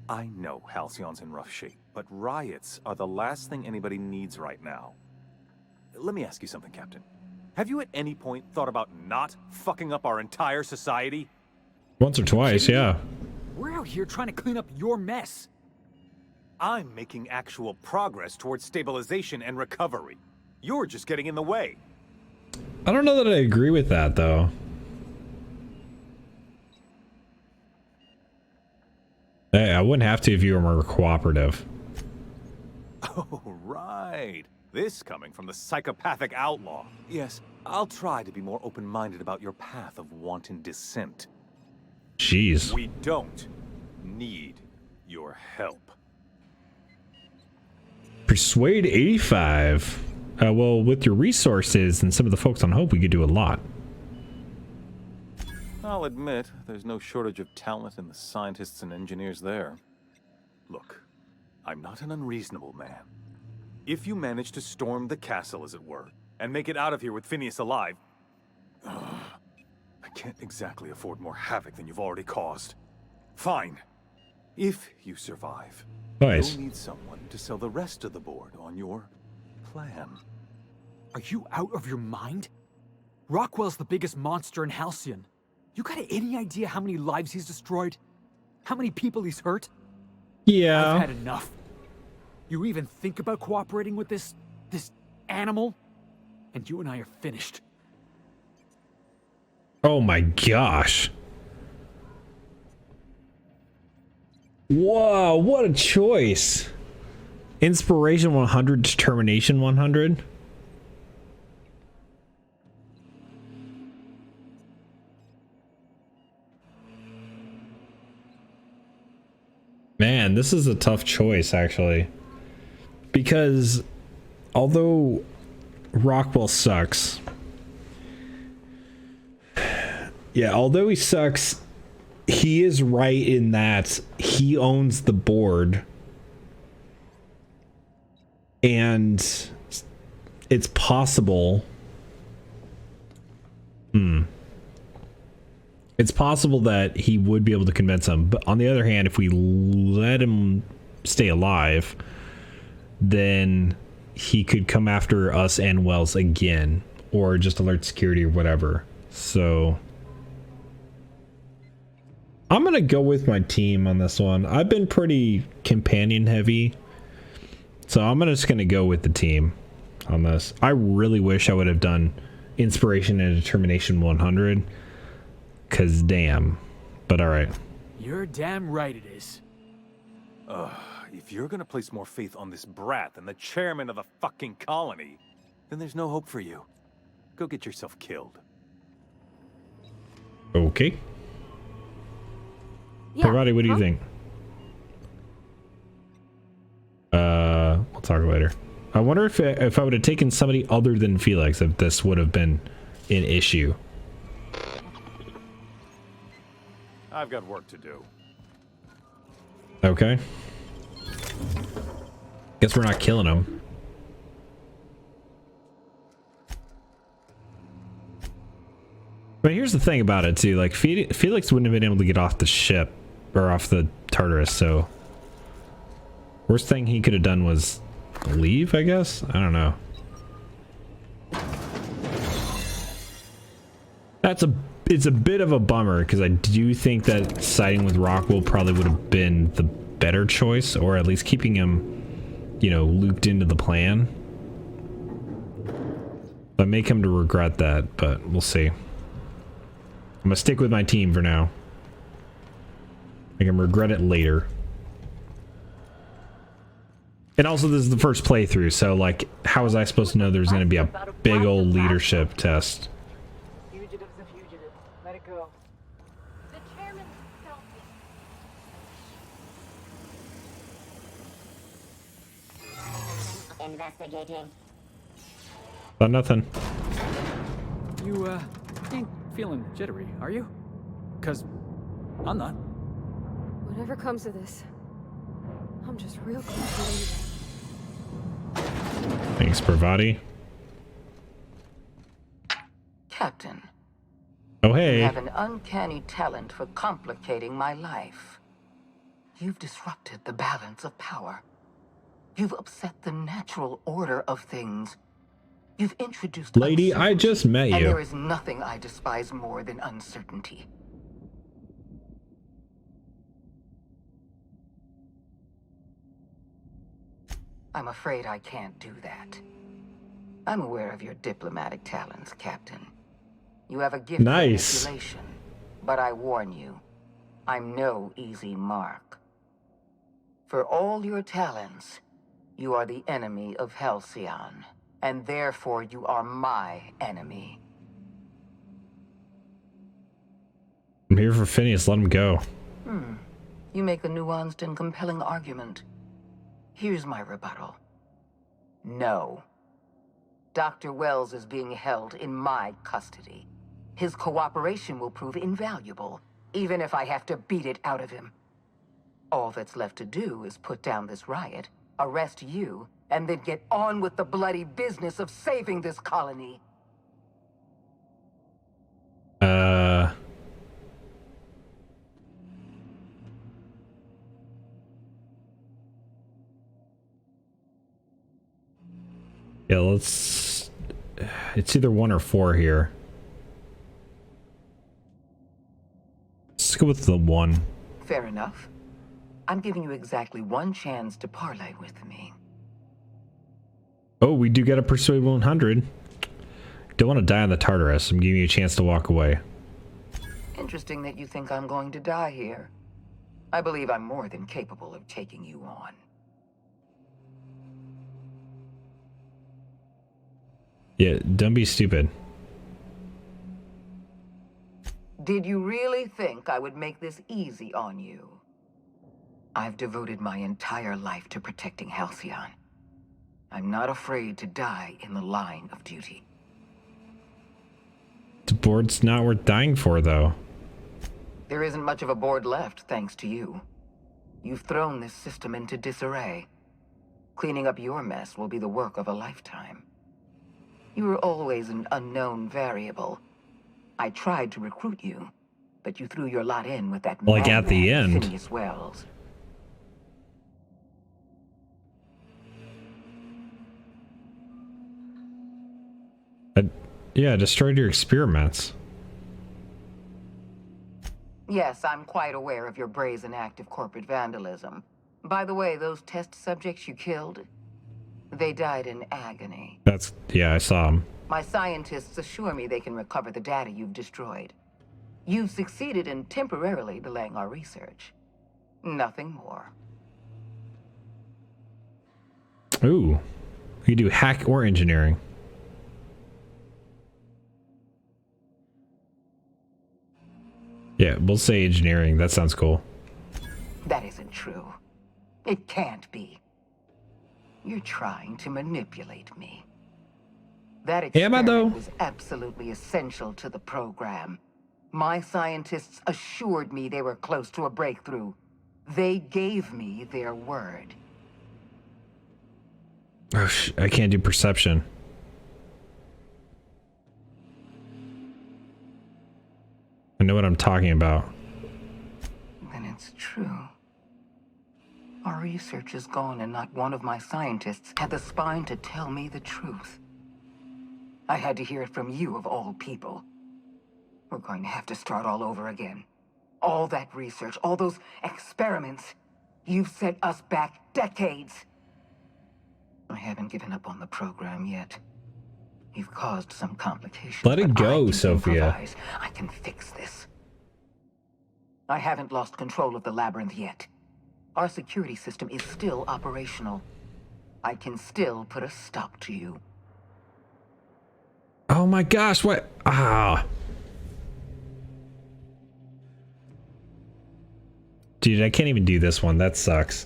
I know Halcyon's in rough shape, but riots are the last thing anybody needs right now. Let me ask you something, Captain. Have you at any point thought about not fucking up our entire society? Once or twice, yeah. We're out here trying to clean up your mess. I'm making actual progress towards stabilization and recovery. You're just getting in the way. I don't know that I agree with that, though. Hey, I wouldn't have to if you were more cooperative. Oh, right. This coming from the psychopathic outlaw. Yes, I'll try to be more open-minded about your path of wanton dissent. Jeez. We don't need your help. Persuade 85. Well, with your resources and some of the folks on Hope, we could do a lot. I'll admit, there's no shortage of talent in the scientists and engineers there. Look, I'm not an unreasonable man. If you manage to storm the castle, as it were, and make it out of here with Phineas alive, I can't exactly afford more havoc than you've already caused. Fine. If you survive, nice. You'll need someone to sell the rest of the board on your plan. Are you out of your mind? Rockwell's the biggest monster in Halcyon. You got any idea how many lives he's destroyed? How many people he's hurt? Yeah. I've had enough. You even think about cooperating with this animal? And you and I are finished. Oh my gosh. Whoa, what a choice. Inspiration 100, determination 100. Man, this is a tough choice, actually. Because although Rockwell sucks, yeah, although he sucks, he is right in that he owns the board. And it's possible. It's possible that he would be able to convince him. But on the other hand, if we let him stay alive, then he could come after us and Wells again, or just alert security or whatever. So I'm going to go with my team on this one. I've been pretty companion heavy, so I'm just going to go with the team on this. I really wish I would have done inspiration and determination 100, because damn. But all right. You're damn right it is. If you're gonna place more faith on this brat than the chairman of the fucking colony, then there's no hope for you. Go get yourself killed. Okay. Yeah, Parvati, what do you think? We'll talk later. I wonder if I would have taken somebody other than Felix, if this would have been an issue. I've got work to do. Okay. Guess we're not killing him. But here's the thing about it too, like Felix wouldn't have been able to get off the ship or off the Tartarus, so worst thing he could have done was leave, I guess. I don't know. It's a bit of a bummer, because I do think that siding with Rockwell probably would have been the better choice, or at least keeping him, you know, looped into the plan. I may come to regret that, but we'll see. I'm gonna stick with my team for now. I can regret it later. And also, this is the first playthrough, so like, how was I supposed to know there's gonna be a big old leadership test? Fugitive's a fugitive. Let it go. The chairman's stealthy. Investigating. But nothing. You, ain't feeling jittery, are you? 'Cause I'm not. Whatever comes of this, I'm just real close to leaving. Thanks, Bravati. Captain. Oh, hey. You have an uncanny talent for complicating my life. You've disrupted the balance of power. You've upset the natural order of things. You've introduced Lady, I just met you. And there is nothing I despise more than uncertainty. I'm afraid I can't do that. I'm aware of your diplomatic talents, Captain. You have a gift for manipulation, but I warn you, I'm no easy mark. For all your talents, you are the enemy of Halcyon, and therefore you are my enemy. I'm here for Phineas. Let him go. You make a nuanced and compelling argument. Here's my rebuttal. No. Dr. Wells is being held in my custody. His cooperation will prove invaluable, even if I have to beat it out of him. All that's left to do is put down this riot, arrest you, and then get on with the bloody business of saving this colony. Yeah, let's... It's either 1 or 4 here. Let's go with the 1. Fair enough. I'm giving you exactly 1 chance to parlay with me. Oh, we do get a Persuade 100. Don't want to die on the Tartarus. I'm giving you a chance to walk away. Interesting that you think I'm going to die here. I believe I'm more than capable of taking you on. Yeah, don't be stupid. Did you really think I would make this easy on you? I've devoted my entire life to protecting Halcyon. I'm not afraid to die in the line of duty. The board's not worth dying for, though. There isn't much of a board left, thanks to you. You've thrown this system into disarray. Cleaning up your mess will be the work of a lifetime. You were always an unknown variable. I tried to recruit you, but you threw your lot in with that like at the end. Phineas Wells. Yeah, destroyed your experiments. Yes, I'm quite aware of your brazen act of corporate vandalism. By the way, those test subjects you killed, they died in agony. Yeah, I saw him. My scientists assure me they can recover the data you've destroyed. You've succeeded in temporarily delaying our research. Nothing more. Ooh. You do hack or engineering. Yeah, we'll say engineering. That sounds cool. That isn't true. It can't be. You're trying to manipulate me. That experiment was absolutely essential to the program. My scientists assured me they were close to a breakthrough. They gave me their word. Oh, I can't do perception. I know what I'm talking about. Then it's true. Our research is gone and not one of my scientists had the spine to tell me the truth. I had to hear it from you of all people. We're going to have to start all over again. All that research, all those experiments, you've set us back decades. I haven't given up on the program yet. You've caused some complications. Let it go, Sophia. I can fix this. I haven't lost control of the labyrinth yet. Our security system is still operational. I can still put a stop to you. Oh my gosh, what? Ah. Dude, I can't even do this one. That sucks.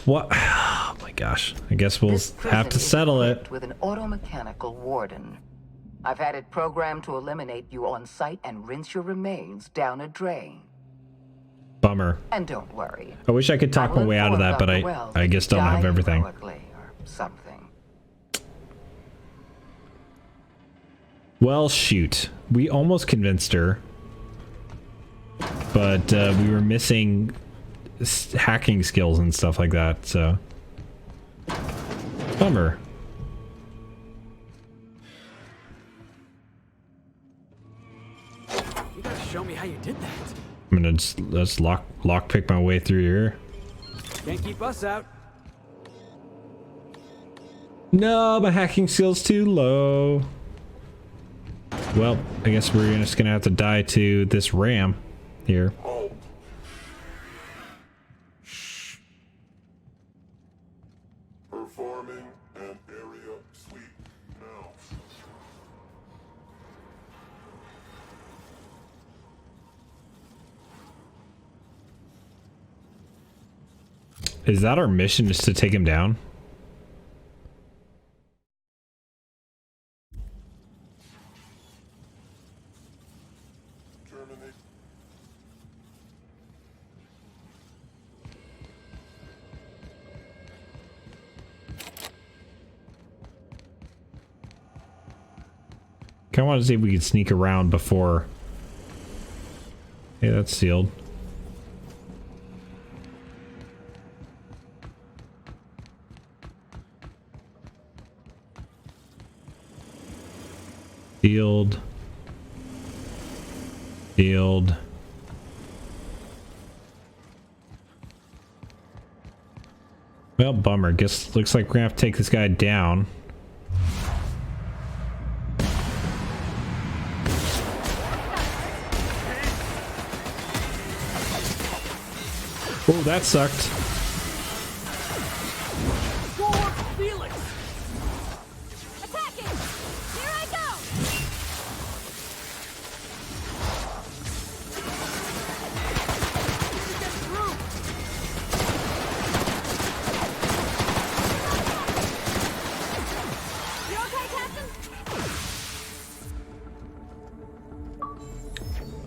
What? Oh my gosh. I guess we'll have to settle it. With an automechanical warden. I've had it programmed to eliminate you on site and rinse your remains down a drain. Bummer. And don't worry. I wish I could talk my way out of that, but I guess don't have everything. Or something. Well, shoot. We almost convinced her. But we were missing hacking skills and stuff like that, so... Bummer. You gotta show me how you did that. I'm gonna just lockpick my way through here. Can't keep us out. No, my hacking skill's too low. Well, I guess we're just gonna have to die to this ram here. Performing an area sweep now. Is that our mission, is to take him down? I want to see if we can sneak around before. Yeah, that's sealed. Sealed. Sealed. Well, bummer. Guess looks like we're gonna have to take this guy down. Oh, that sucked. Forward, Felix! Attacking! Here I go! Get through! You okay, Captain?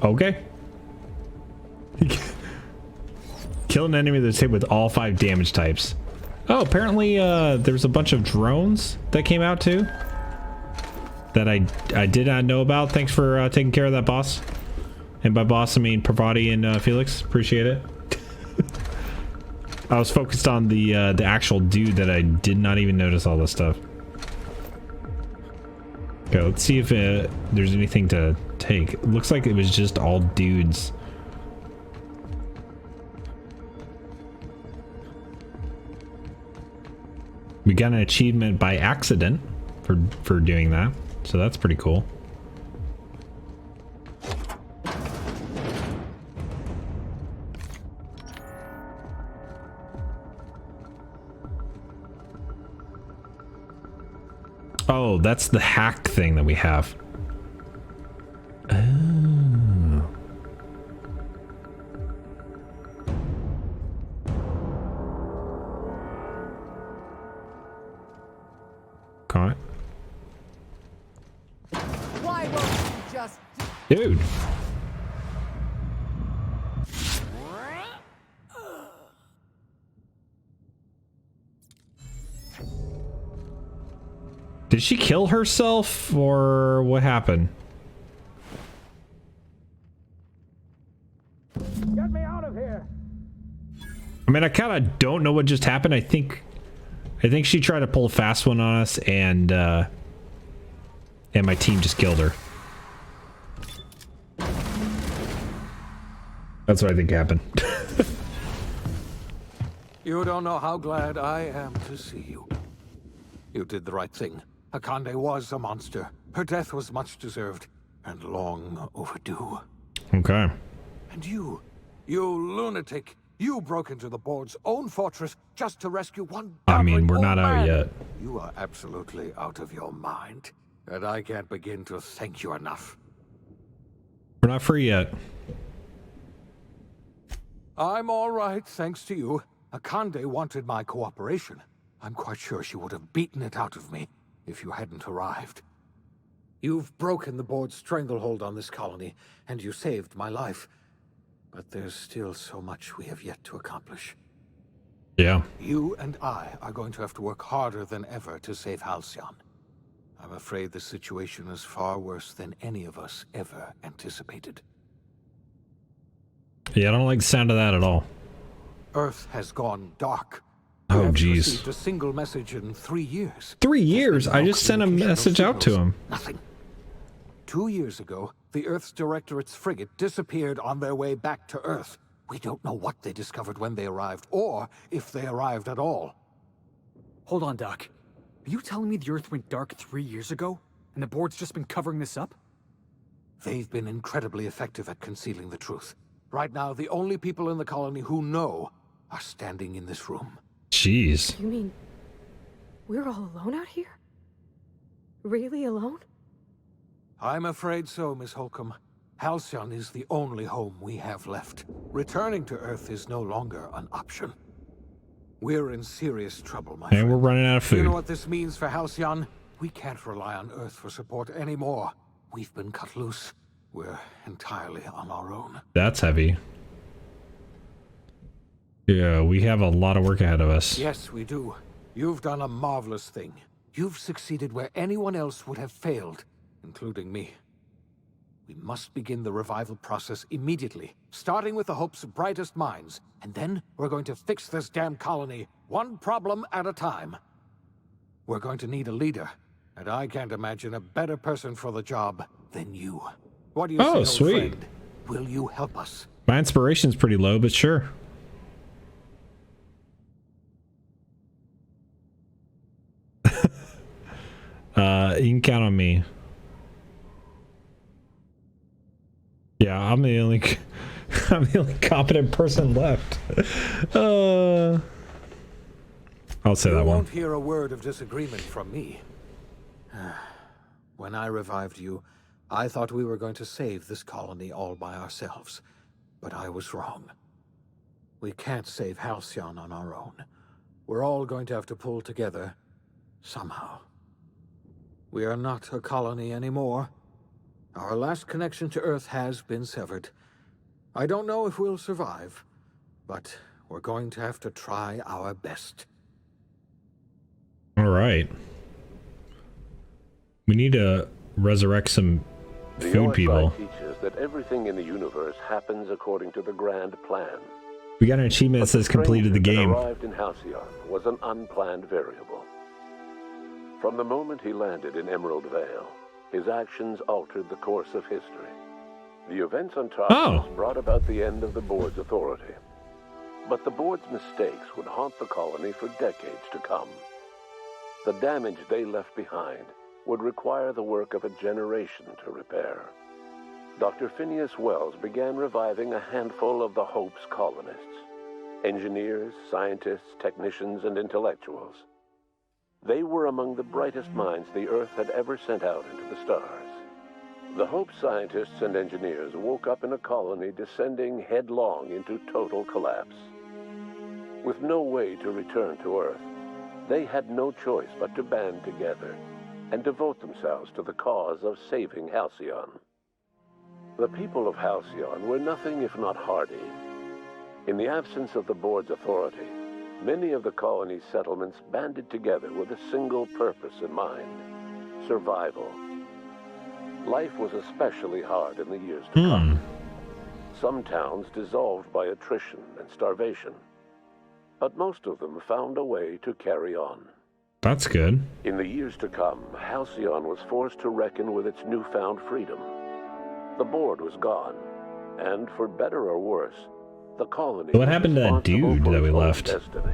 Okay. Kill an enemy that's hit with all 5 damage types. Oh, apparently there's a bunch of drones that came out too. That I did not know about. Thanks for taking care of that, boss. And by boss, I mean Pravati and Felix. Appreciate it. I was focused on the actual dude that I did not even notice all this stuff. Okay, let's see if there's anything to take. It looks like it was just all dudes. We got an achievement by accident for doing that, so that's pretty cool. Oh, that's the hack thing that we have. Oh. Okay. Why won't you just... Dude. Did she kill herself or what happened? Get me out of here! I mean, I kind of don't know what just happened. I think she tried to pull a fast one on us, and my team just killed her. That's what I think happened. You don't know how glad I am to see you. You did the right thing. Akande was a monster. Her death was much deserved, and long overdue. Okay. And you lunatic, you broke into the board's own fortress just to rescue one. I mean, we're not old out man. yet. You are absolutely out of your mind, and I can't begin to thank you enough. We're not free yet. I'm all right, thanks to you. Akande wanted my cooperation. I'm quite sure she would have beaten it out of me if you hadn't arrived. You've broken the board's stranglehold on this colony, and you saved my life. But there's still so much we have yet to accomplish. Yeah. You and I are going to have to work harder than ever to save Halcyon. I'm afraid the situation is far worse than any of us ever anticipated. Yeah, I don't like the sound of that at all. Earth has gone dark. Oh, We haven't jeez. received a single message in 3 years. 3 years? I just sent a message out to him. Nothing. 2 years ago, the Earth's Directorate's frigate disappeared on their way back to Earth. We don't know what they discovered when they arrived, or if they arrived at all. Hold on, Doc. Are you telling me the Earth went dark 3 years ago, and the board's just been covering this up? They've been incredibly effective at concealing the truth. Right now, the only people in the colony who know are standing in this room. Jeez. You mean we're all alone out here? Really alone? I'm afraid so, Miss Holcomb. Halcyon is the only home we have left. Returning to Earth is no longer an option. We're in serious trouble, my friend. And we're running out of food. You know what this means for Halcyon? We can't rely on Earth for support anymore. We've been cut loose. We're entirely on our own. That's heavy. Yeah, we have a lot of work ahead of us. Yes, we do. You've done a marvelous thing. You've succeeded where anyone else would have failed, including me. We must begin the revival process immediately, starting with the Hope's brightest minds, and then we're going to fix this damn colony, one problem at a time. We're going to need a leader, and I can't imagine a better person for the job than you. What do you say, old sweet. friend? Will you help us? My inspiration's pretty low, but sure. You can count on me. Yeah, I'm the only competent person left. I'll say that You one. won't hear a word of disagreement from me. When I revived you, I thought we were going to save this colony all by ourselves, but I was wrong. We can't save Halcyon on our own. We're all going to have to pull together somehow. We are not a colony anymore. Our last connection to Earth has been severed. I don't know if we'll survive, but we're going to have to try our best. All right. We need to resurrect some food people. teaches that everything in the universe happens according to the grand plan. We got an achievement that says completed the game. Arrived in Halcyon was an unplanned variable. From the moment he landed in Emerald Vale, his actions altered the course of history. The events on Tarsus brought about the end of the board's authority. But the board's mistakes would haunt the colony for decades to come. The damage they left behind would require the work of a generation to repair. Dr. Phineas Wells began reviving a handful of the Hope's colonists. Engineers, scientists, technicians, and intellectuals. They were among the brightest minds the Earth had ever sent out into the stars. The Hope scientists and engineers woke up in a colony descending headlong into total collapse. With no way to return to Earth, they had no choice but to band together and devote themselves to the cause of saving Halcyon. The people of Halcyon were nothing if not hardy. In the absence of the board's authority, many of the colony's settlements banded together with a single purpose in mind: survival. Life was especially hard in the years to come. Some towns dissolved by attrition and starvation, but most of them found a way to carry on. That's good. In the years to come, Halcyon was forced to reckon with its newfound freedom. The board was gone, and for better or worse, the colony What happened to that dude that we left? Destiny.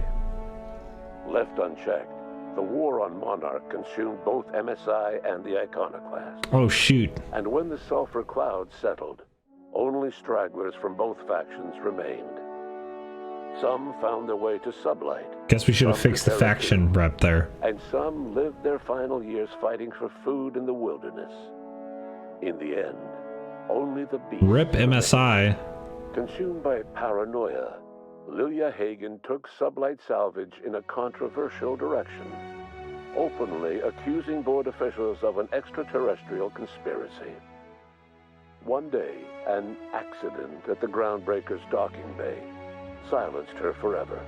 Left unchecked, the war on Monarch consumed both MSI and the Iconoclast. Oh, shoot. And when the sulfur cloud settled, only stragglers from both factions remained. Some found their way to Sublight. Guess we should have fixed the faction rep there. And some lived their final years fighting for food in the wilderness. In the end, only the beast. Rip MSI. Consumed by paranoia, Lilia Hagen took Sublight Salvage in a controversial direction, openly accusing board officials of an extraterrestrial conspiracy. One day, an accident at the Groundbreaker's docking bay silenced her forever.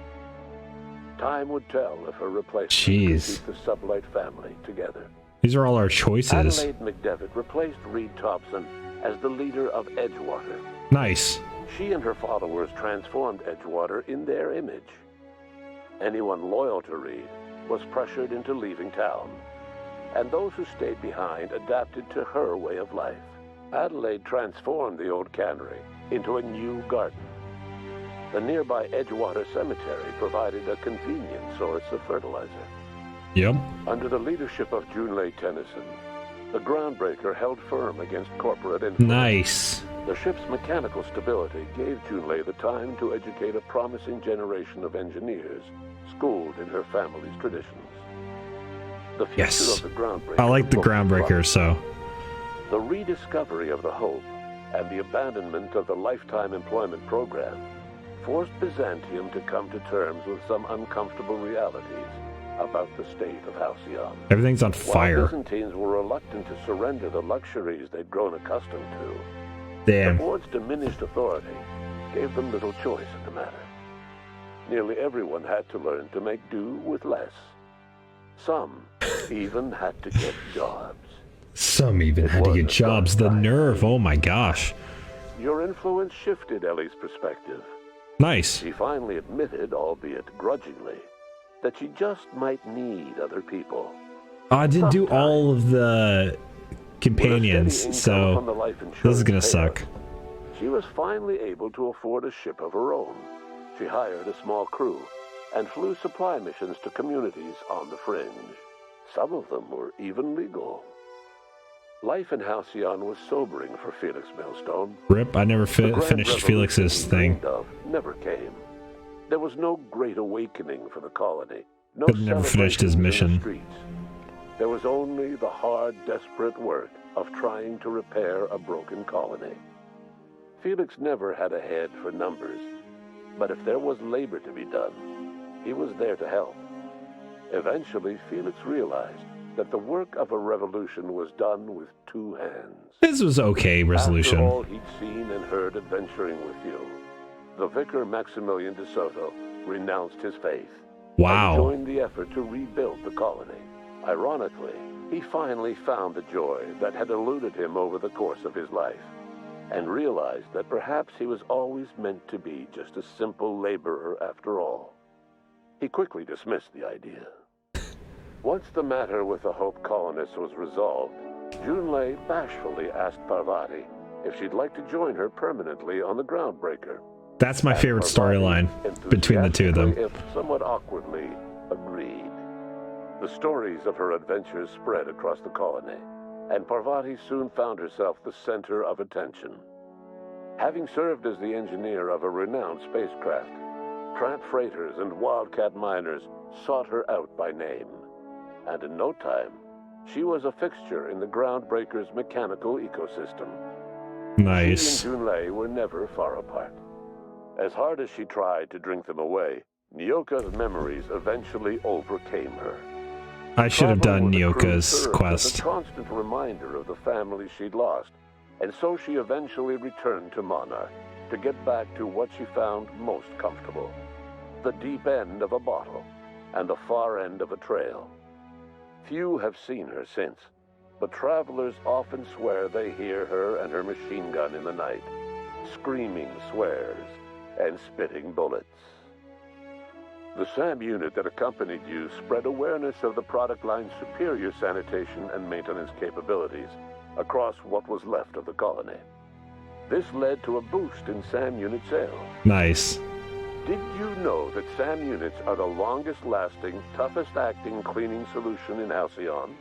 Time would tell if her replacement could keep the Sublight family together. These are all our choices. Adelaide McDevitt replaced Reed Thompson as the leader of Edgewater. Nice. She and her followers transformed Edgewater in their image. Anyone loyal to Reed was pressured into leaving town, and those who stayed behind adapted to her way of life. Adelaide transformed the old cannery into a new garden. The nearby Edgewater Cemetery provided a convenient source of fertilizer. Yep. Under the leadership of Junlei Tennyson, the Groundbreaker held firm against corporate influence. Nice. The ship's mechanical stability gave Junlei the time to educate a promising generation of engineers schooled in her family's traditions. The future Yes. of the Groundbreaker I like the looked Groundbreaker, bright. so. The rediscovery of the Hope and the abandonment of the Lifetime Employment Program forced Byzantium to come to terms with some uncomfortable realities about the state of Halcyon. Everything's on While fire. Byzantines were reluctant to surrender the luxuries they'd grown accustomed to, Damn. the board's diminished authority gave them little choice in the matter. Nearly everyone had to learn to make do with less. Some even had to get jobs. Some even had to get jobs. The nerve. Oh my gosh. Your influence shifted Ellie's perspective. Nice. She finally admitted, albeit grudgingly, that she just might need other people. I didn't do all of the companions, so this is gonna suck. She was finally able to afford a ship of her own. She hired a small crew and flew supply missions to communities on the fringe. Some of them were even legal. Life in Halcyon was sobering for Felix Millstone. Rip, I never The grand finished Felix's thing. revolution he dreamed of never came. There was no great awakening for the colony. No Could never finished his celebrations in the mission. streets. There was only the hard, desperate work of trying to repair a broken colony. Felix never had a head for numbers, but if there was labor to be done, he was there to help. Eventually, Felix realized that the work of a revolution was done with two hands. This was okay resolution. After all he'd seen and heard adventuring with you, the vicar Maximilian de Soto renounced his faith. Wow. And joined the effort to rebuild the colony. Ironically, he finally found the joy that had eluded him over the course of his life, and realized that perhaps he was always meant to be just a simple laborer after all. He quickly dismissed the idea. Once the matter with the Hope colonists was resolved, Junlei bashfully asked Parvati if she'd like to join her permanently on the Groundbreaker. That's my favorite storyline between the two of them. If somewhat awkwardly, agreed. The stories of her adventures spread across the colony, and Parvati soon found herself the center of attention. Having served as the engineer of a renowned spacecraft, tramp freighters and wildcat miners sought her out by name. And in no time, she was a fixture in the Groundbreaker's mechanical ecosystem. Nice. She and Junlei were never far apart. As hard as she tried to drink them away, Nyoka's memories eventually overcame her. I should have done Travel with the crew Nyoka's served as quest. a constant reminder of the family she'd lost, and so she eventually returned to Monarch to get back to what she found most comfortable: the deep end of a bottle and the far end of a trail. Few have seen her since, but travelers often swear they hear her and her machine gun in the night, screaming swears and spitting bullets. The SAM unit that accompanied you spread awareness of the product line's superior sanitation and maintenance capabilities across what was left of the colony. This led to a boost in SAM unit sales. Nice. Did you know that SAM units are the longest-lasting, toughest-acting cleaning solution in Halcyon?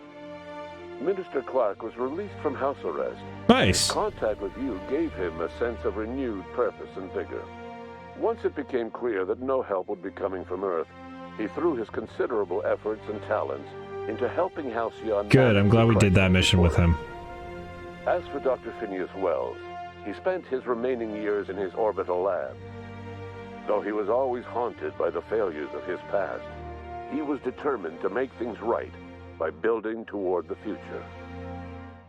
Minister Clark was released from house arrest. Nice. Contact with you gave him a sense of renewed purpose and vigor. Once it became clear that no help would be coming from Earth, he threw his considerable efforts and talents into helping Halcyon. Good, I'm glad we did that mission with him. As for Dr. Phineas Wells, he spent his remaining years in his orbital lab. Though he was always haunted by the failures of his past, he was determined to make things right by building toward the future.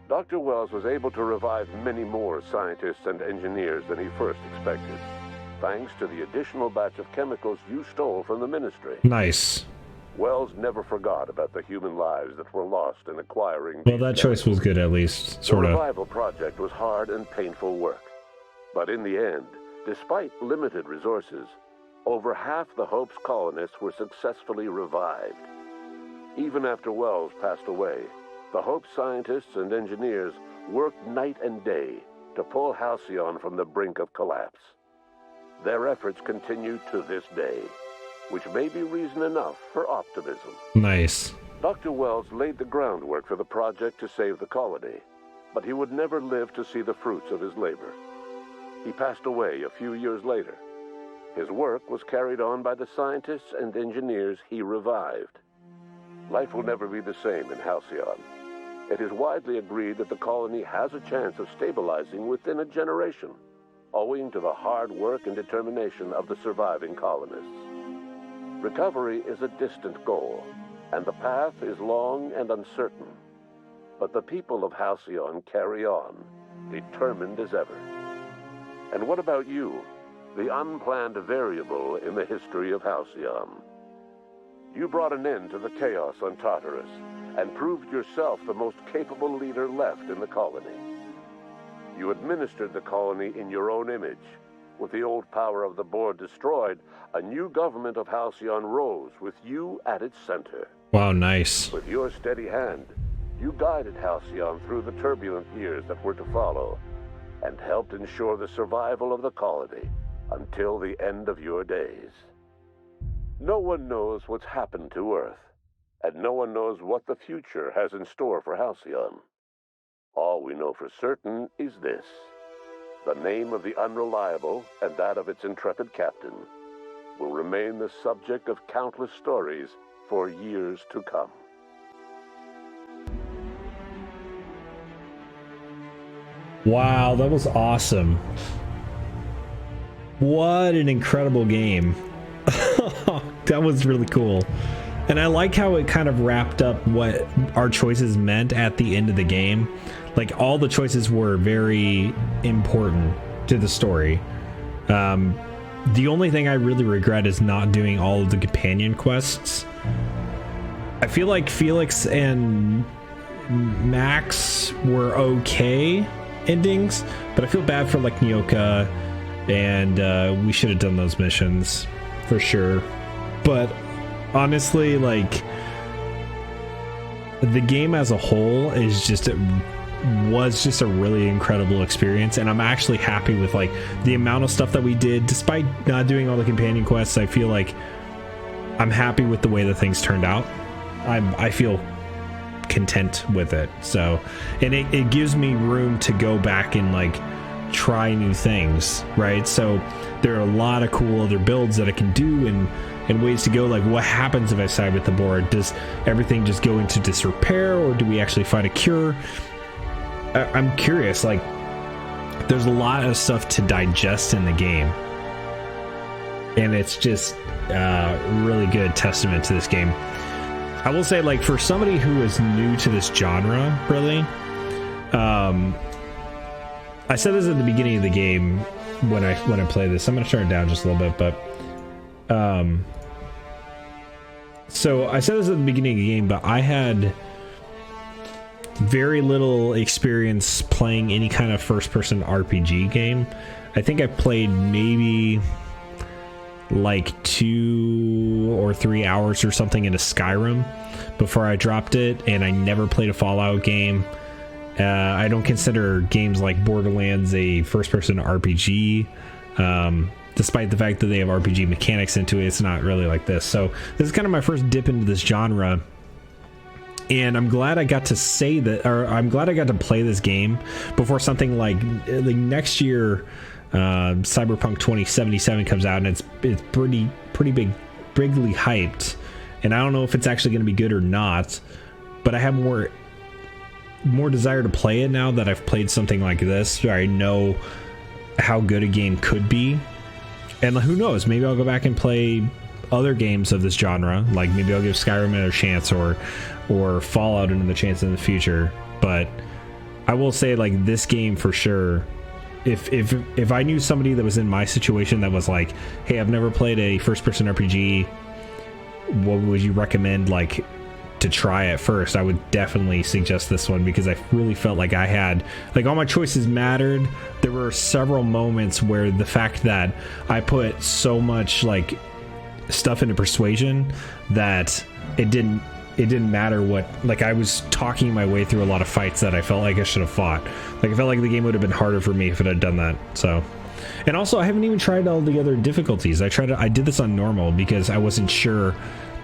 Dr. Wells was able to revive many more scientists and engineers than he first expected, thanks to the additional batch of chemicals you stole from the Ministry. Nice. Wells never forgot about the human lives that were lost in acquiring. Well, that choice was good, at least, sort of. The revival project was hard and painful work. But in the end, despite limited resources, over half the Hope's colonists were successfully revived. Even after Wells passed away, the Hope scientists and engineers worked night and day to pull Halcyon from the brink of collapse. Their efforts continue to this day, which may be reason enough for optimism. Nice. Dr. Wells laid the groundwork for the project to save the colony, but he would never live to see the fruits of his labor. He passed away a few years later. His work was carried on by the scientists and engineers he revived. Life will never be the same in Halcyon. It is widely agreed that the colony has a chance of stabilizing within a generation, owing to the hard work and determination of the surviving colonists. Recovery is a distant goal, and the path is long and uncertain. But the people of Halcyon carry on, determined as ever. And what about you, the unplanned variable in the history of Halcyon? You brought an end to the chaos on Tartarus, and proved yourself the most capable leader left in the colony. You administered the colony in your own image. With the old power of the board destroyed, a new government of Halcyon rose with you at its center. Wow, nice. With your steady hand, you guided Halcyon through the turbulent years that were to follow, and helped ensure the survival of the colony until the end of your days. No one knows what's happened to Earth, and no one knows what the future has in store for Halcyon. All we know for certain is this: the name of the Unreliable and that of its intrepid captain will remain the subject of countless stories for years to come. Wow, that was awesome. What an incredible game. That was really cool. And I like how it kind of wrapped up what our choices meant at the end of the game. Like, all the choices were very important to the story. The only thing I really regret is not doing all of the companion quests. I feel like Felix and Max were okay endings, but I feel bad for like Nyoka, and we should have done those missions for sure. But honestly, like, the game as a whole was just a really incredible experience, and I'm actually happy with like the amount of stuff that we did. Despite not doing all the companion quests, I feel like I'm happy with the way that things turned out. I feel content with it. So, and it gives me room to go back and like try new things, right? So there are a lot of cool other builds that I can do and ways to go. Like, what happens if I side with the board? Does everything just go into disrepair, or do we actually find a cure? I'm curious. Like, there's a lot of stuff to digest in the game, and it's just really good testament to this game. I will say, like, for somebody who is new to this genre, really, I said this at the beginning of the game when I play this. I'm going to turn it down just a little bit, but so I said this at the beginning of the game, but I had very little experience playing any kind of first-person RPG game. I think I played maybe like 2 or 3 hours or something into Skyrim before I dropped it, and I never played a Fallout game. I don't consider games like Borderlands a first-person RPG. Despite the fact that they have RPG mechanics into it, it's not really like this. So this is kind of my first dip into this genre, and I'm glad I got to say that, or I'm glad I got to play this game before something like next year, Cyberpunk 2077 comes out, and it's pretty bigly hyped, and I don't know if it's actually going to be good or not, but I have more desire to play it now that I've played something like this, where I know how good a game could be. And who knows, maybe I'll go back and play other games of this genre. Like, maybe I'll give Skyrim another chance, or Fallout another chance in the future. But I will say, like, this game for sure, if I knew somebody that was in my situation that was like, hey, I've never played a first-person RPG, what would you recommend, like, to try at first, I would definitely suggest this one, because I really felt like I had, like, all my choices mattered. There were several moments where the fact that I put so much, like, stuff into persuasion that it didn't matter what, like, I was talking my way through a lot of fights that I felt like I should have fought. Like, I felt like the game would have been harder for me if it had done that. So, and also I haven't even tried all the other difficulties. I did this on normal because I wasn't sure.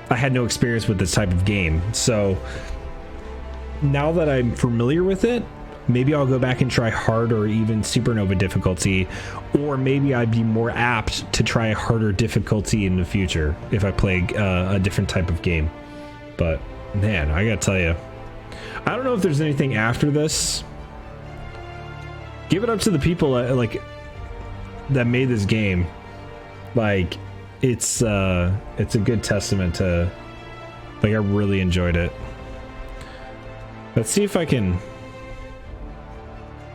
I had no experience with this type of game. So now that I'm familiar with it, maybe I'll go back and try hard or even supernova difficulty, or maybe I'd be more apt to try a harder difficulty in the future if I play a different type of game. But man, I gotta tell you, I don't know if there's anything after this. Give it up to the people that made this game. Like, it's a good testament to, like, I really enjoyed it. Let's see if I can.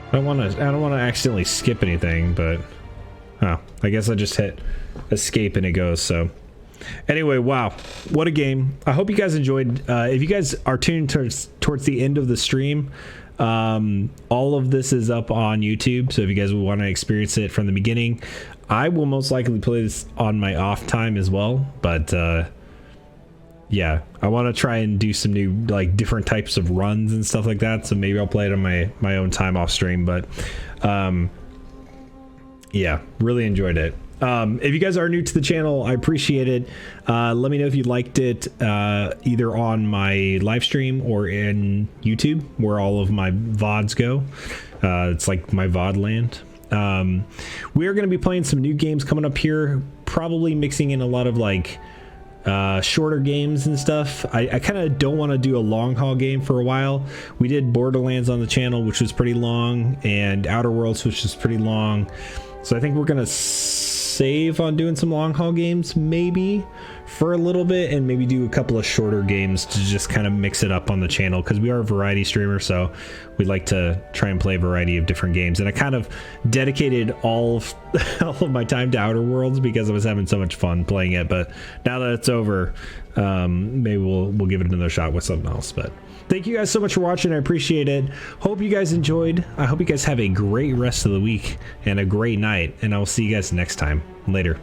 I don't want to accidentally skip anything, but I guess I just hit escape and it goes. So anyway, wow, what a game. I hope you guys enjoyed. If you guys are tuned towards the end of the stream, all of this is up on YouTube, so if you guys would want to experience it from the beginning, I will most likely play this on my off time as well. But yeah, I want to try and do some new, like, different types of runs and stuff like that, so maybe I'll play it on my own time off stream. But yeah, really enjoyed it. If you guys are new to the channel, I appreciate it. Let me know if you liked it, either on my live stream or in YouTube, where all of my VODs go. It's like my VOD land. We are going to be playing some new games coming up here, probably mixing in a lot of, like, shorter games and stuff. I kind of don't want to do a long haul game for a while. We did Borderlands on the channel, which was pretty long, and Outer Worlds, which is pretty long. So I think we're going to save on doing some long haul games maybe for a little bit, and maybe do a couple of shorter games to just kind of mix it up on the channel, because we are a variety streamer, so we'd like to try and play a variety of different games. And I kind of dedicated all of my time to Outer Worlds because I was having so much fun playing it. But now that it's over, maybe we'll give it another shot with something else. But thank you guys so much for watching. I appreciate it. Hope you guys enjoyed. I hope you guys have a great rest of the week and a great night, and I will see you guys next time. Later.